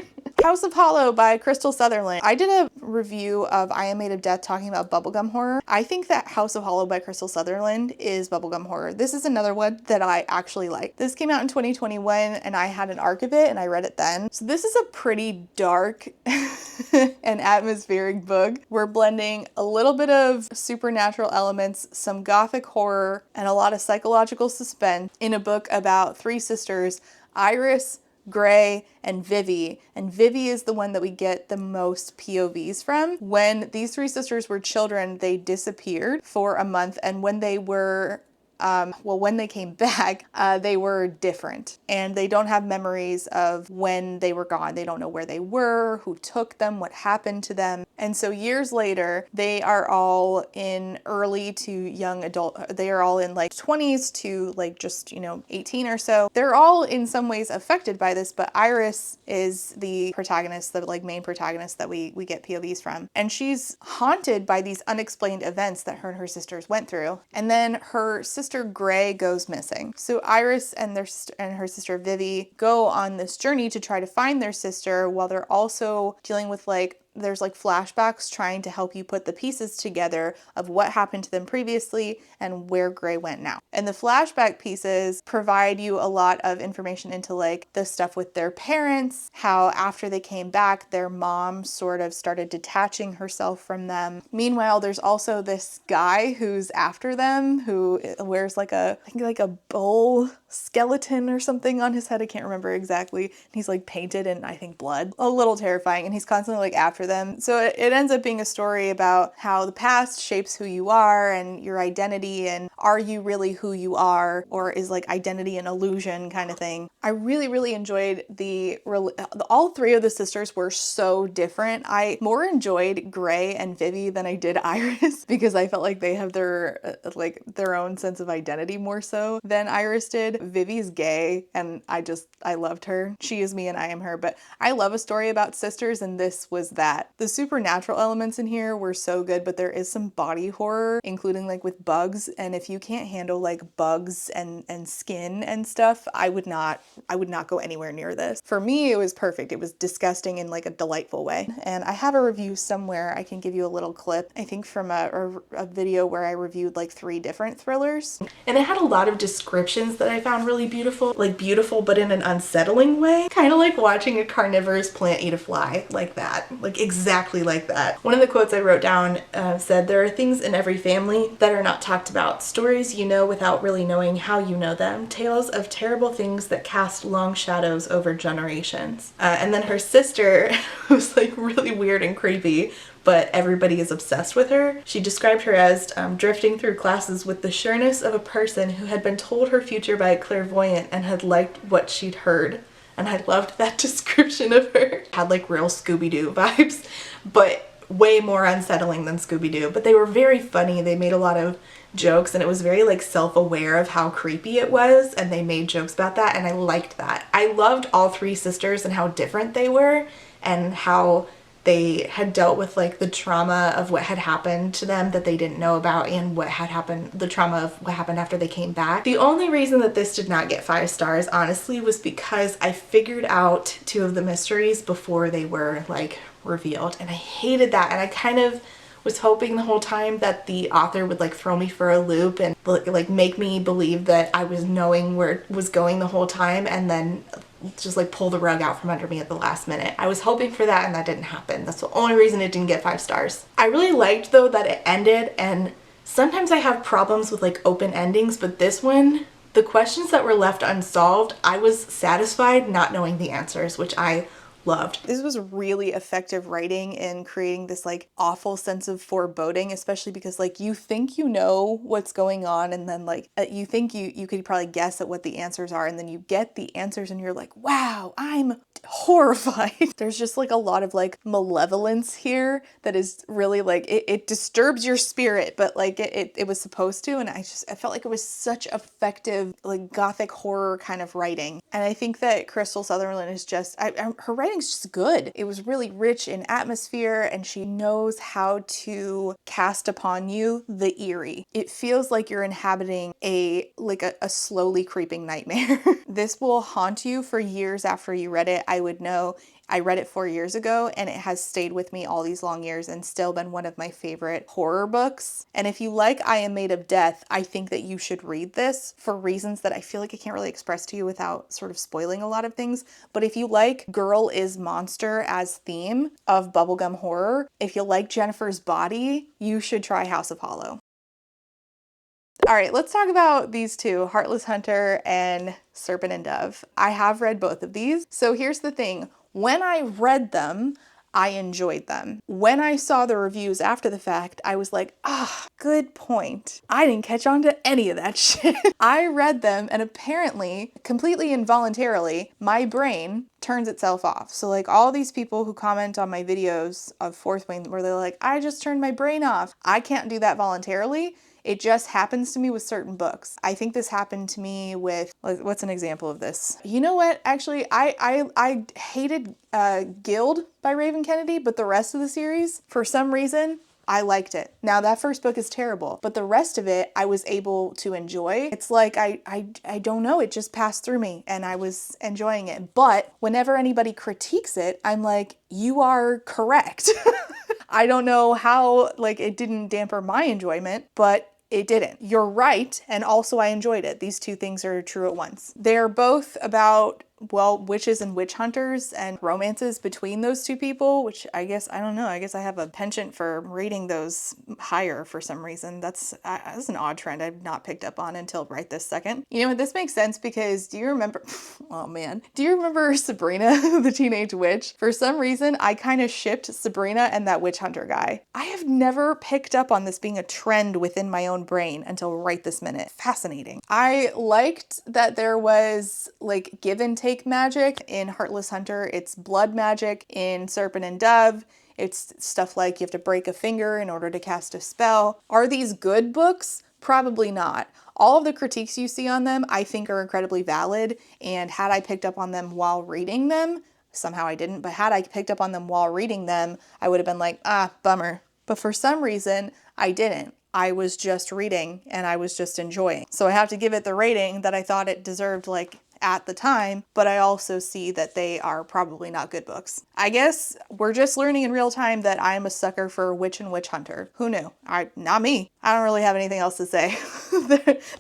House of Hollow by Crystal Sutherland. I did a review of I Am Made of Death talking about bubblegum horror. I think that House of Hollow by Crystal Sutherland is bubblegum horror. This is another one that I actually like. This came out in 2021 and I had an arc of it and I read it then. So this is a pretty dark and atmospheric book. We're blending a little bit of supernatural elements, some gothic horror, and a lot of psychological suspense in a book about 3 sisters, Iris, Gray, and Vivi. And Vivi is the one that we get the most POVs from. When these three sisters were children, they disappeared for a month, and when they were when they came back, they were different, and they don't have memories of when they were gone. They don't know where they were, who took them, what happened to them. And so years later, they are all in early to young adult. They are all in like 20s to like just, 18 or so. They're all in some ways affected by this, but Iris is the protagonist, the like main protagonist that we get POVs from. And she's haunted by these unexplained events that her and her sisters went through. And then her sister Gray goes missing. So Iris and her sister Vivi go on this journey to try to find their sister, while they're also dealing with there's flashbacks trying to help you put the pieces together of what happened to them previously and where Gray went now. And the flashback pieces provide you a lot of information into the stuff with their parents, how after they came back, their mom sort of started detaching herself from them. Meanwhile, there's also this guy who's after them who wears I think a bull skeleton or something on his head. I can't remember exactly. He's painted in, I think, blood. A little terrifying, and he's constantly after them. So it ends up being a story about how the past shapes who you are and your identity, and are you really who you are, or is identity an illusion kind of thing. I really, really enjoyed all three of the sisters were so different. I more enjoyed Gray and Vivi than I did Iris because I felt like they have their own sense of identity more so than Iris did. Vivi's gay, and I loved her. She is me and I am her, but I love a story about sisters, and this was that. The supernatural elements in here were so good, but there is some body horror, including with bugs, and if you can't handle bugs and skin and stuff, I would not go anywhere near this. For me, it was perfect. It was disgusting in a delightful way. And I have a review somewhere. I can give you a little clip, I think from a video where I reviewed 3 different thrillers. And it had a lot of descriptions that I found really beautiful, beautiful but in an unsettling way. Kind of like watching a carnivorous plant eat a fly, like that. Exactly like that. One of the quotes I wrote down said, "There are things in every family that are not talked about. Stories you know without really knowing how you know them. Tales of terrible things that cast long shadows over generations." And then her sister, who's really weird and creepy, but everybody is obsessed with her. She described her as drifting through classes with the sureness of a person who had been told her future by a clairvoyant and had liked what she'd heard. And I loved that description of her. Had real Scooby-Doo vibes, but way more unsettling than Scooby-Doo. But they were very funny. They made a lot of jokes, and it was very self-aware of how creepy it was, and they made jokes about that, and I liked that. I loved all 3 sisters and how different they were, and how they had dealt with the trauma of what had happened to them that they didn't know about, and what had happened, the trauma of what happened after they came back. The only reason that this did not get 5 stars, honestly, was because I figured out 2 of the mysteries before they were revealed, and I hated that. And I kind of was hoping the whole time that the author would throw me for a loop and make me believe that I was knowing where it was going the whole time, and then just pull the rug out from under me at the last minute. I was hoping for that, and that didn't happen. That's the only reason it didn't get 5 stars. I really liked though that it ended, and sometimes I have problems with open endings, but this one, the questions that were left unsolved, I was satisfied not knowing the answers, which I loved. This was really effective writing in creating this awful sense of foreboding, especially because you think you know what's going on, and then you think you could probably guess at what the answers are, and then you get the answers and you're like, wow, I'm horrified. There's just a lot of malevolence here that is really it disturbs your spirit, but it was supposed to, and I felt like it was such effective gothic horror kind of writing. And I think that Crystal Sutherland is just her writing's just good. It was really rich in atmosphere, and she knows how to cast upon you the eerie. It feels like you're inhabiting a slowly creeping nightmare. This will haunt you for years after you read it. I would know. I read it 4 years ago, and it has stayed with me all these long years and still been one of my favorite horror books. And if you like I Am Made of Death, I think that you should read this for reasons that I feel like I can't really express to you without sort of spoiling a lot of things. But if you like Girl is Monster as theme of bubblegum horror, if you like Jennifer's Body, you should try House of Hollow. All right, let's talk about these two, Heartless Hunter and Serpent and Dove. I have read both of these. So here's the thing. When I read them, I enjoyed them. When I saw the reviews after the fact, I was like, good point. I didn't catch on to any of that shit. I read them and apparently, completely involuntarily, my brain turns itself off. So like all these people who comment on my videos of Fourth Wing where they're like, I just turned my brain off. I can't do that voluntarily. It just happens to me with certain books. I think this happened to me with, what's an example of this? You know what? Actually, I hated Guild by Raven Kennedy, but the rest of the series, for some reason, I liked it. Now that first book is terrible, but the rest of it I was able to enjoy. It's like, I don't know, it just passed through me and I was enjoying it. But whenever anybody critiques it, I'm like, you are correct. I don't know how, like, it didn't damper my enjoyment, but it didn't. You're right, and also I enjoyed it. These two things are true at once. They're both about, well, witches and witch hunters and romances between those two people, which I guess, I don't know, I guess I have a penchant for rating those higher for some reason. That's an odd trend I've not picked up on until right this second. You know what, this makes sense because do you remember, oh man, do you remember Sabrina, the Teenage Witch? For some reason, I kind of shipped Sabrina and that witch hunter guy. I have never picked up on this being a trend within my own brain until right this minute. Fascinating. I liked that there was like give and take magic. In Heartless Hunter, it's blood magic. In Serpent and Dove, it's stuff like you have to break a finger in order to cast a spell. Are these good books? Probably not. All of the critiques you see on them, I think are incredibly valid, and had I picked up on them while reading them, somehow I didn't, but had I picked up on them while reading them, I would have been like, bummer. But for some reason, I didn't. I was just reading and I was just enjoying. So I have to give it the rating that I thought it deserved, like, at the time, but I also see that they are probably not good books. I guess we're just learning in real time that I'm a sucker for witch and witch hunter. Who knew? Not me. I don't really have anything else to say.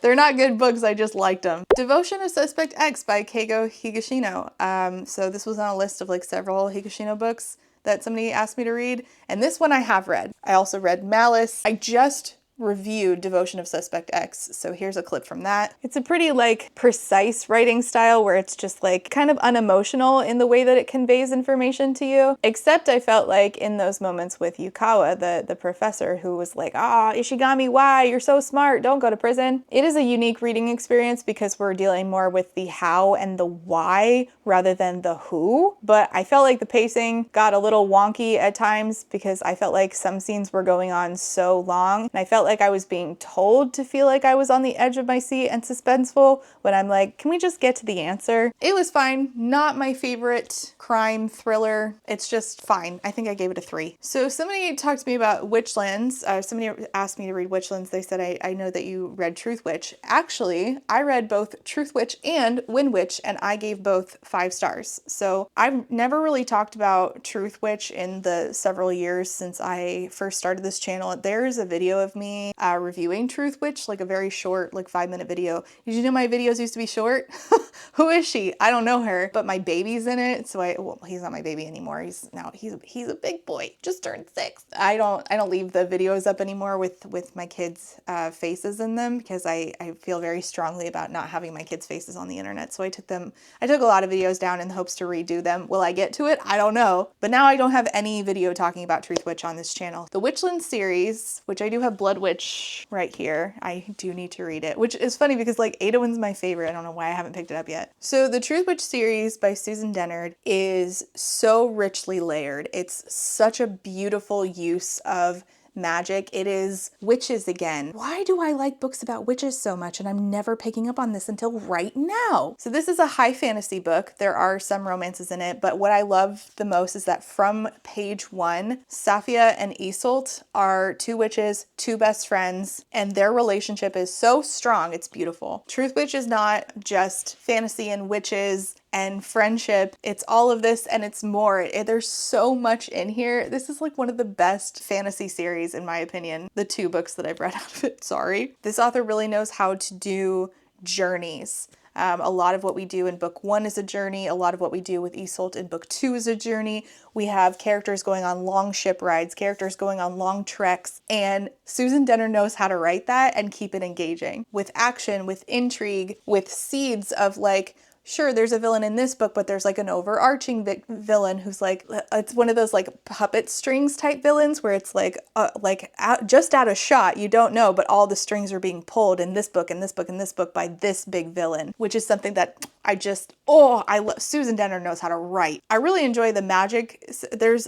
They're not good books, I just liked them. Devotion of Suspect X by Keigo Higashino. So this was on a list of like several Higashino books that somebody asked me to read, and this one I have read. I also read Malice. I just reviewed Devotion of Suspect X, so here's a clip from that. It's a pretty like precise writing style where it's just like kind of unemotional in the way that it conveys information to you, except I felt like in those moments with Yukawa, the professor who was like, Ishigami, why? You're so smart, don't go to prison. It is a unique reading experience because we're dealing more with the how and the why rather than the who, but I felt like the pacing got a little wonky at times because I felt like some scenes were going on so long, and I felt like I was being told to feel like I was on the edge of my seat and suspenseful when I'm like, can we just get to the answer? It was fine. Not my favorite crime thriller. It's just fine. I think I gave it a 3. So somebody talked to me about Witchlands. Somebody asked me to read Witchlands. They said, I know that you read Truth Witch. Actually, I read both Truth Witch and Wind Witch, and I gave both 5 stars. So I've never really talked about Truth Witch in the several years since I first started this channel. There's a video of me reviewing Truth Witch, like a very short, like 5-minute video. Did you know my videos used to be short? Who is she? I don't know her, but my baby's in it. So well, he's not my baby anymore. He's a big boy, just turned 6. I don't leave the videos up anymore with my kids' faces in them because I feel very strongly about not having my kids' faces on the internet. So I took a lot of videos down in the hopes to redo them. Will I get to it? I don't know. But now I don't have any video talking about Truth Witch on this channel. The Witchlands series, which I do have Blood Witch right here. I do need to read it, which is funny because like Adawan's my favorite. I don't know why I haven't picked it up yet. So the Truth Witch series by Susan Dennard is so richly layered. It's such a beautiful use of magic. It is witches again. Why do I like books about witches so much and I'm never picking up on this until right now? So this is a high fantasy book. There are some romances in it, but what I love the most is that from page 1, Safia and Iseult are 2 witches, 2 best friends, and their relationship is so strong, it's beautiful. Truth Witch is not just fantasy and witches and friendship. It's all of this and it's more. There's so much in here. This is like one of the best fantasy series in my opinion. The 2 books that I've read out of it, sorry. This author really knows how to do journeys. A lot of what we do in book 1 is a journey. A lot of what we do with Isolde in book 2 is a journey. We have characters going on long ship rides, characters going on long treks, and Susan Denner knows how to write that and keep it engaging with action, with intrigue, with seeds of like, sure, there's a villain in this book, but there's like an overarching villain who's like, it's one of those like puppet strings type villains where it's like just out of shot, you don't know, but all the strings are being pulled in this book and this book and this book by this big villain, which is something that I love. Susan Denner knows how to write. I really enjoy the magic. There's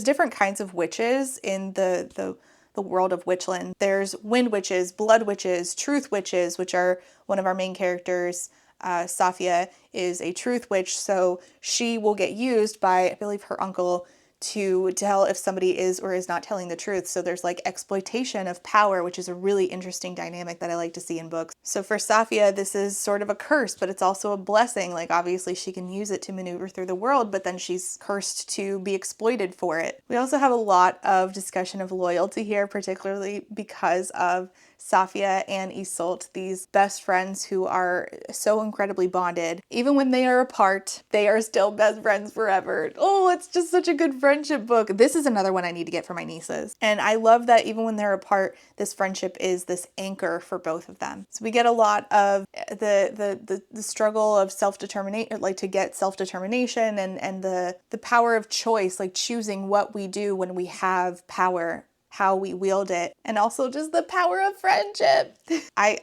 different kinds of witches in the world of Witchland. There's wind witches, blood witches, truth witches, which are one of our main characters. Safia is a truth witch, so she will get used by, I believe, her uncle to tell if somebody is or is not telling the truth. So there's like exploitation of power, which is a really interesting dynamic that I like to see in books. So for Safia, this is sort of a curse, but it's also a blessing. Like obviously she can use it to maneuver through the world, but then she's cursed to be exploited for it. We also have a lot of discussion of loyalty here, particularly because of Safia and Isolde, these best friends who are so incredibly bonded. Even when they are apart, they are still best friends forever. Oh, it's just such a good friendship book. This is another one I need to get for my nieces. And I love that even when they're apart, this friendship is this anchor for both of them. So we get a lot of the struggle of self-determination, like to get self-determination and the power of choice, like choosing what we do when we have power, how we wield it, and also just the power of friendship. I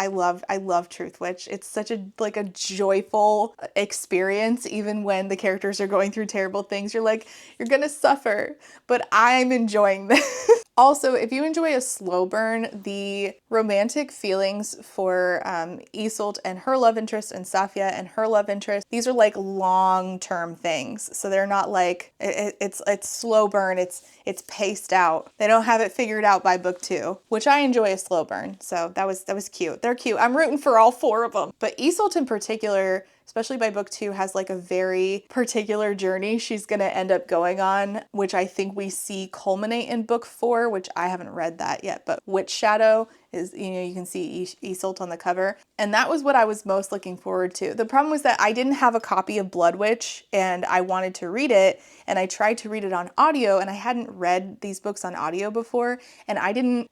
love Truth Witch. It's such a joyful experience. Even when the characters are going through terrible things, you're like, you're gonna suffer, but I'm enjoying this. Also, if you enjoy a slow burn, the romantic feelings for Isolde and her love interest and Safia and her love interest, these are like long-term things. So they're not like, it's slow burn, it's paced out. They don't have it figured out by book 2, which I enjoy a slow burn. So that was cute. They're cute. I'm rooting for all 4 of them. But Isolde in particular, especially by book 2, has like a very particular journey she's going to end up going on, which I think we see culminate in book 4, which I haven't read that yet, but Witch Shadow is, you can see Isolde on the cover. And that was what I was most looking forward to. The problem was that I didn't have a copy of Blood Witch and I wanted to read it, and I tried to read it on audio, and I hadn't read these books on audio before, and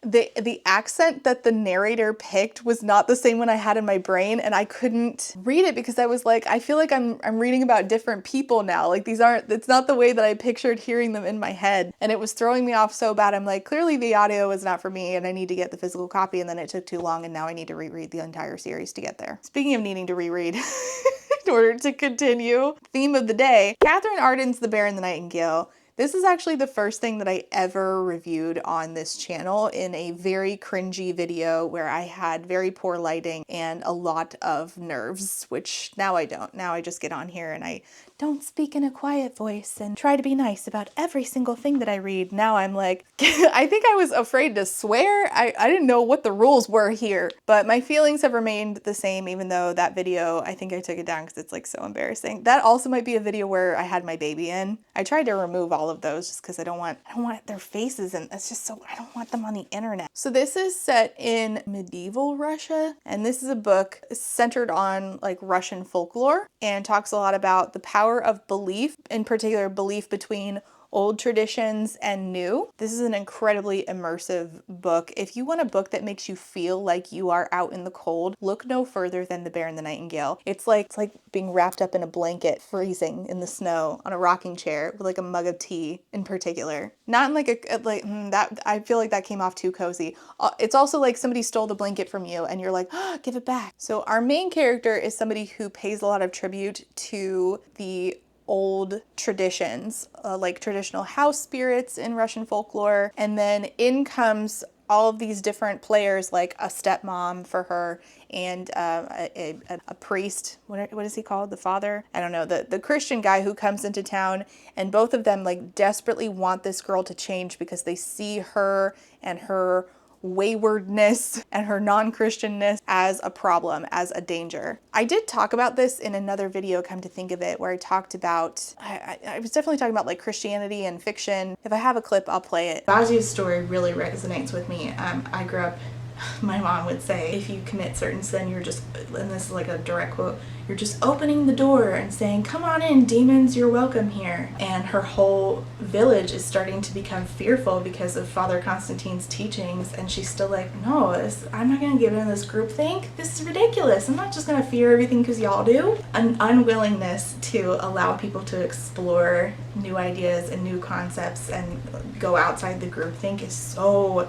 the accent that the narrator picked was not the same one I had in my brain, and I couldn't read it because I was like, I feel like I'm reading about different people now. Like it's not the way that I pictured hearing them in my head, and it was throwing me off so bad. I'm like, clearly the audio is not for me and I need to get the physical copy, and then it took too long, and now I need to reread the entire series to get there. Speaking of needing to reread in order to continue, theme of the day, Catherine Arden's The Bear and the Nightingale. This is actually the first thing that I ever reviewed on this channel in a very cringy video where I had very poor lighting and a lot of nerves, which now I don't. Now I just get on here and I don't speak in a quiet voice and try to be nice about every single thing that I read. Now I'm like, I think I was afraid to swear. I didn't know what the rules were here, but my feelings have remained the same, even though that video, I think I took it down because it's like so embarrassing. That also might be a video where I had my baby in. I tried to remove all of those just because I don't want their faces, and it's just so, I don't want them on the internet. So this is set in medieval Russia, and this is a book centered on like Russian folklore and talks a lot about the power of belief, in particular belief between old traditions and new. This is an incredibly immersive book. If you want a book that makes you feel like you are out in the cold, look no further than The Bear and the Nightingale. It's like being wrapped up in a blanket, freezing in the snow on a rocking chair with like a mug of tea in particular. Not in like that, I feel like that came off too cozy. It's also like somebody stole the blanket from you and you're like, oh, give it back. So our main character is somebody who pays a lot of tribute to the old traditions, like traditional house spirits in Russian folklore. And then in comes all of these different players, like a stepmom for her and a priest. What is he called? The father? I don't know. The Christian guy who comes into town, and both of them like desperately want this girl to change because they see her and her waywardness and her non-Christianness as a problem, as a danger. I did talk about this in another video, come to think of it, where I talked about, I was definitely talking about like Christianity and fiction. If I have a clip, I'll play it. Bazia's story really resonates with me. I grew up my mom would say, if you commit certain sin, you're just, and this is like a direct quote, you're just opening the door and saying, come on in, demons, you're welcome here. And her whole village is starting to become fearful because of Father Constantine's teachings, and she's still like, no, I'm not going to give in this groupthink. This is ridiculous. I'm not just going to fear everything because y'all do. An unwillingness to allow people to explore new ideas and new concepts and go outside the groupthink is so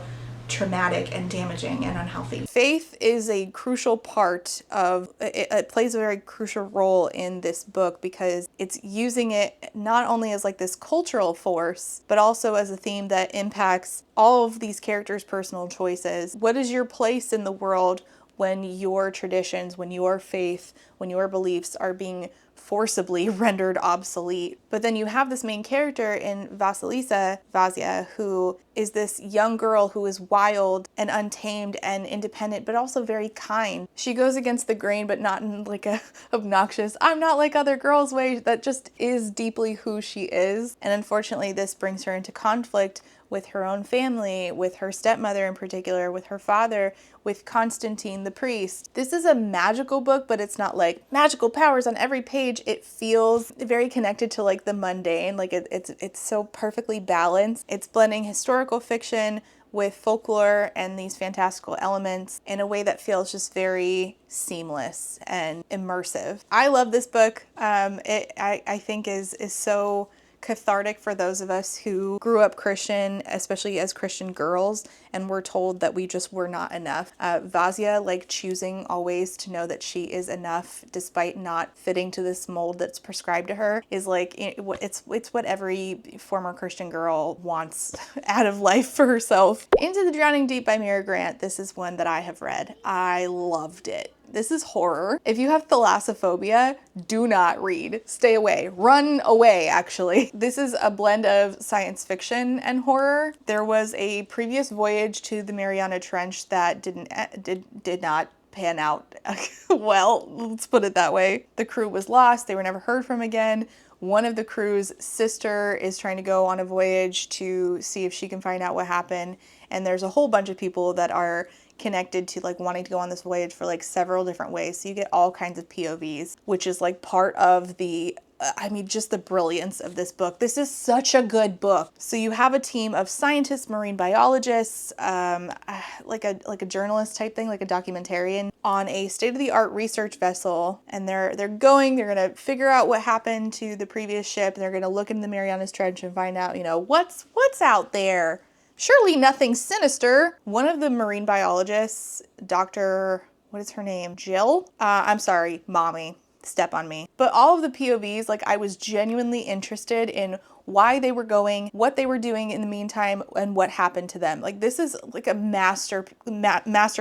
traumatic and damaging and unhealthy. Faith is a crucial part of, it plays a very crucial role in this book because it's using it not only as like this cultural force, but also as a theme that impacts all of these characters' personal choices. What is your place in the world when your traditions, when your faith, when your beliefs are being forcibly rendered obsolete? But then you have this main character in Vasia, who is this young girl who is wild and untamed and independent, but also very kind. She goes against the grain, but not in like a obnoxious, I'm not like other girls way. That just is deeply who she is. And unfortunately, this brings her into conflict with her own family, with her stepmother in particular, with her father, with Constantine the priest. This is a magical book, but it's not like magical powers on every page. It feels very connected to like the mundane. Like it's so perfectly balanced. It's blending historical fiction with folklore and these fantastical elements in a way that feels just very seamless and immersive. I love this book. I think is so cathartic for those of us who grew up Christian, especially as Christian girls, and were told that we just were not enough. Vasia, like choosing always to know that she is enough despite not fitting to this mold that's prescribed to her, is like, it's what every former Christian girl wants out of life for herself. Into the Drowning Deep by Mira Grant. This is one that I have read. I loved it. This is horror. If you have thalassophobia, do not read. Stay away. Run away, actually. This is a blend of science fiction and horror. There was a previous voyage to the Mariana Trench that did not pan out well, let's put it that way. The crew was lost. They were never heard from again. One of the crew's sister is trying to go on a voyage to see if she can find out what happened. And there's a whole bunch of people that are connected to like wanting to go on this voyage for like several different ways. So you get all kinds of POVs, which is like part of the just the brilliance of this book. This is such a good book. So you have a team of scientists, marine biologists, like a journalist type thing, like a documentarian, on a state-of-the-art research vessel, and they're gonna figure out what happened to the previous ship, and they're gonna look into the Marianas Trench and find out, what's out there. Surely nothing sinister. One of the marine biologists, Dr. what is her name? Jill? I'm sorry, mommy. Step on me. But all of the POVs, like I was genuinely interested in why they were going, what they were doing in the meantime, and what happened to them. Like this is like a master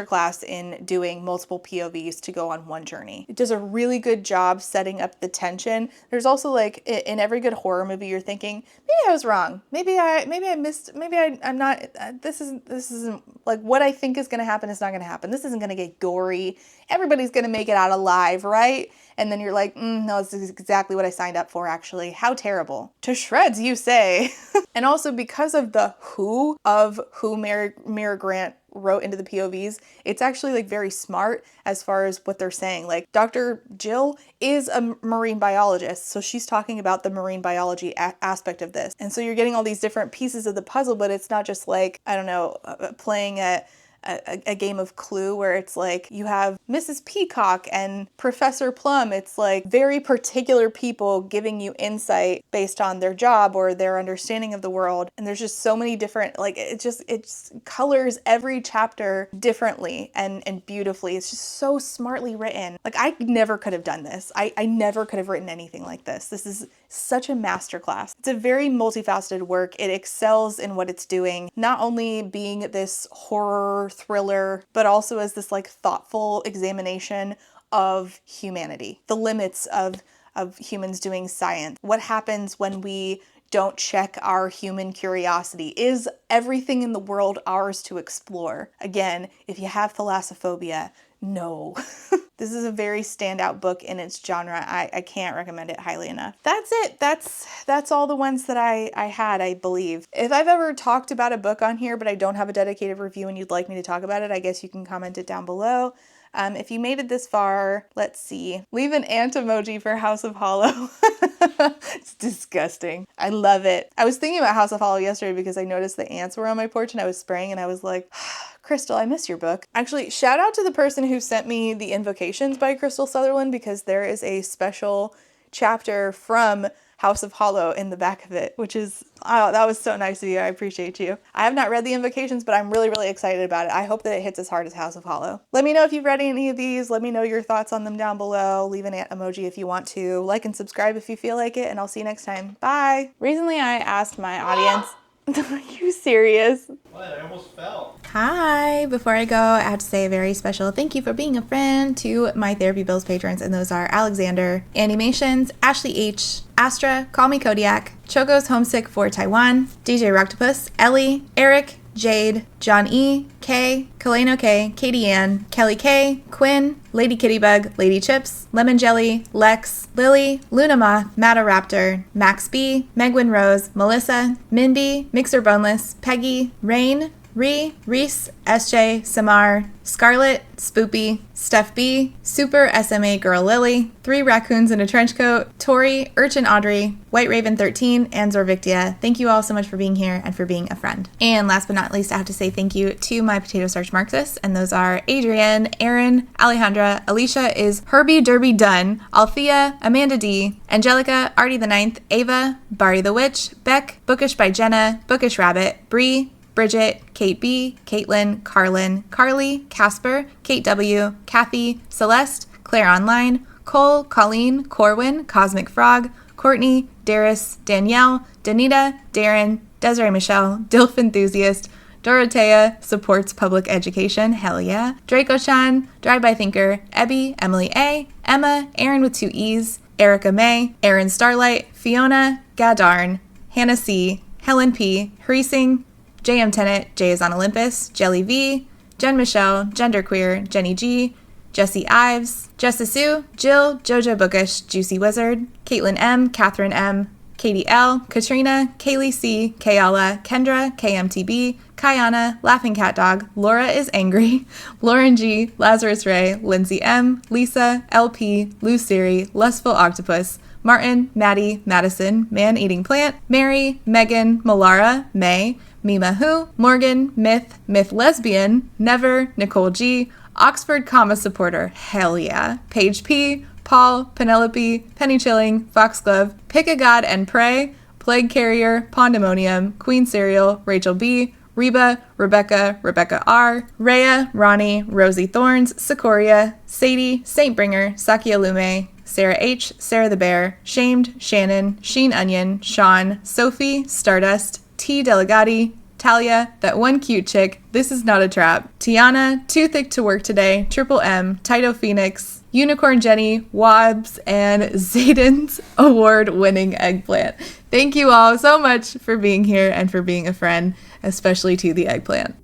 class in doing multiple POVs to go on one journey. It does a really good job setting up the tension. There's also like in every good horror movie, you're thinking, maybe I was wrong. Maybe I missed. Maybe I'm not. This isn't like what I think is going to happen is not going to happen. This isn't going to get gory. Everybody's going to make it out alive, right? And then you're like, no, this is exactly what I signed up for, actually. How terrible. To shreds, you say. And also because of the who Mira Grant wrote into the POVs, it's actually like very smart as far as what they're saying. Like Dr. Jill is a marine biologist, so she's talking about the marine biology aspect of this. And so you're getting all these different pieces of the puzzle, but it's not just like, I don't know, playing a game of Clue where it's like you have Mrs. Peacock and Professor Plum. It's like very particular people giving you insight based on their job or their understanding of the world. And there's just so many different, like it colors every chapter differently and beautifully. It's just so smartly written. Like I never could have done this. I never could have written anything like this. This is such a masterclass. It's a very multifaceted work. It excels in what it's doing, not only being this horror thriller, but also as this like thoughtful examination of humanity, the limits of humans doing science. What happens when we don't check our human curiosity? Is everything in the world ours to explore? Again, if you have thalassophobia, no. This is a very standout book in its genre. I can't recommend it highly enough. That's it. That's all the ones that I had, I believe. If I've ever talked about a book on here, but I don't have a dedicated review and you'd like me to talk about it, I guess you can comment it down below. If you made it this far, let's see. Leave an ant emoji for House of Hollow. It's disgusting. I love it. I was thinking about House of Hollow yesterday because I noticed the ants were on my porch and I was spraying and I was like, Crystal, I miss your book. Actually, shout out to the person who sent me the Invocations by Crystal Sutherland because there is a special chapter from House of Hollow in the back of it, which is, oh, that was so nice of you. I appreciate you. I have not read the Invocations, but I'm really, really excited about it. I hope that it hits as hard as House of Hollow. Let me know if you've read any of these. Let me know your thoughts on them down below. Leave an ant emoji if you want to. Like and subscribe if you feel like it, and I'll see you next time. Bye. Recently, I asked my audience... Are you serious? What? I almost fell. Hi. Before I go, I have to say a very special thank you for being a friend to my Therapy Bills patrons, and those are Alexander, Animations, Ashley H, Astra, Call Me Kodiak, Chogo's Homesick for Taiwan, DJ Rocktopus, Ellie, Eric, Jade, John E, K, Kaleno K, Katie Ann, Kelly K, Quinn, Lady Kittybug, Lady Chips, Lemon Jelly, Lex, Lily, Luna Moth, Raptor, Max B, Megwin Rose, Melissa, Minby, Mixer Boneless, Peggy, Rain, Reese, SJ, Samar, Scarlet, Spoopy, Steph B, Super SMA Girl Lily, 3 Raccoons in a Trench Coat, Tori, Urchin Audrey, White Raven 13, and Zorvictia. Thank you all so much for being here and for being a friend. And last but not least, I have to say thank you to my potato starch Marxists, and those are Adrienne, Aaron, Alejandra, Alicia is Herbie Derby Dunn, Althea, Amanda D, Angelica, Artie the Ninth, Ava, Bari the Witch, Beck, Bookish by Jenna, Bookish Rabbit, Bree, Bridget, Kate B, Caitlin, Carlin, Carly, Casper, Kate W, Kathy, Celeste, Claire Online, Cole, Colleen, Corwin, Cosmic Frog, Courtney, Darius, Danielle, Danita, Darren, Desiree Michelle, Dilf Enthusiast, Dorothea, supports public education, hell yeah, Draco-chan, Drive-By Thinker, Ebby, Emily A, Emma, Aaron with 2 E's, Erica May, Aaron Starlight, Fiona, Gadarn, Hannah C, Helen P, Hreesing, JM Tennant, Jay is on Olympus, Jelly V, Jen Michelle, Genderqueer, Jenny G, Jesse Ives, Jessa Sue, Jill, Jojo Bookish, Juicy Wizard, Caitlin M, Catherine M, Katie L, Katrina, Kaylee C, Kayala, Kendra, KMTB, Kayana, Laughing Cat Dog, Laura is Angry, Lauren G, Lazarus Ray, Lindsay M, Lisa, LP, Lou Siri, Lustful Octopus, Martin, Maddie, Madison, Man Eating Plant, Mary, Megan, Malara, May, Mima Who, Morgan, Myth, Myth Lesbian, Never, Nicole G, Oxford Comma Supporter, hell yeah, Paige P, Paul, Penelope, Penny Chilling, Foxglove, Pick a God and Pray, Plague Carrier, Pondemonium, Queen Cereal, Rachel B, Reba, Rebecca, Rebecca R, Rhea, Ronnie, Rosie Thorns, Sikoria, Sadie, Saintbringer, Sakia Lume, Sarah H, Sarah the Bear, Shamed, Shannon, Sheen Onion, Sean, Sophie, Stardust, T Delegati, Talia, That One Cute Chick, This Is Not a Trap, Tiana, Too Thick to Work Today, Triple M, Tito Phoenix, Unicorn Jenny, Wobbs, and Zayden's award-winning eggplant. Thank you all so much for being here and for being a friend, especially to the eggplant.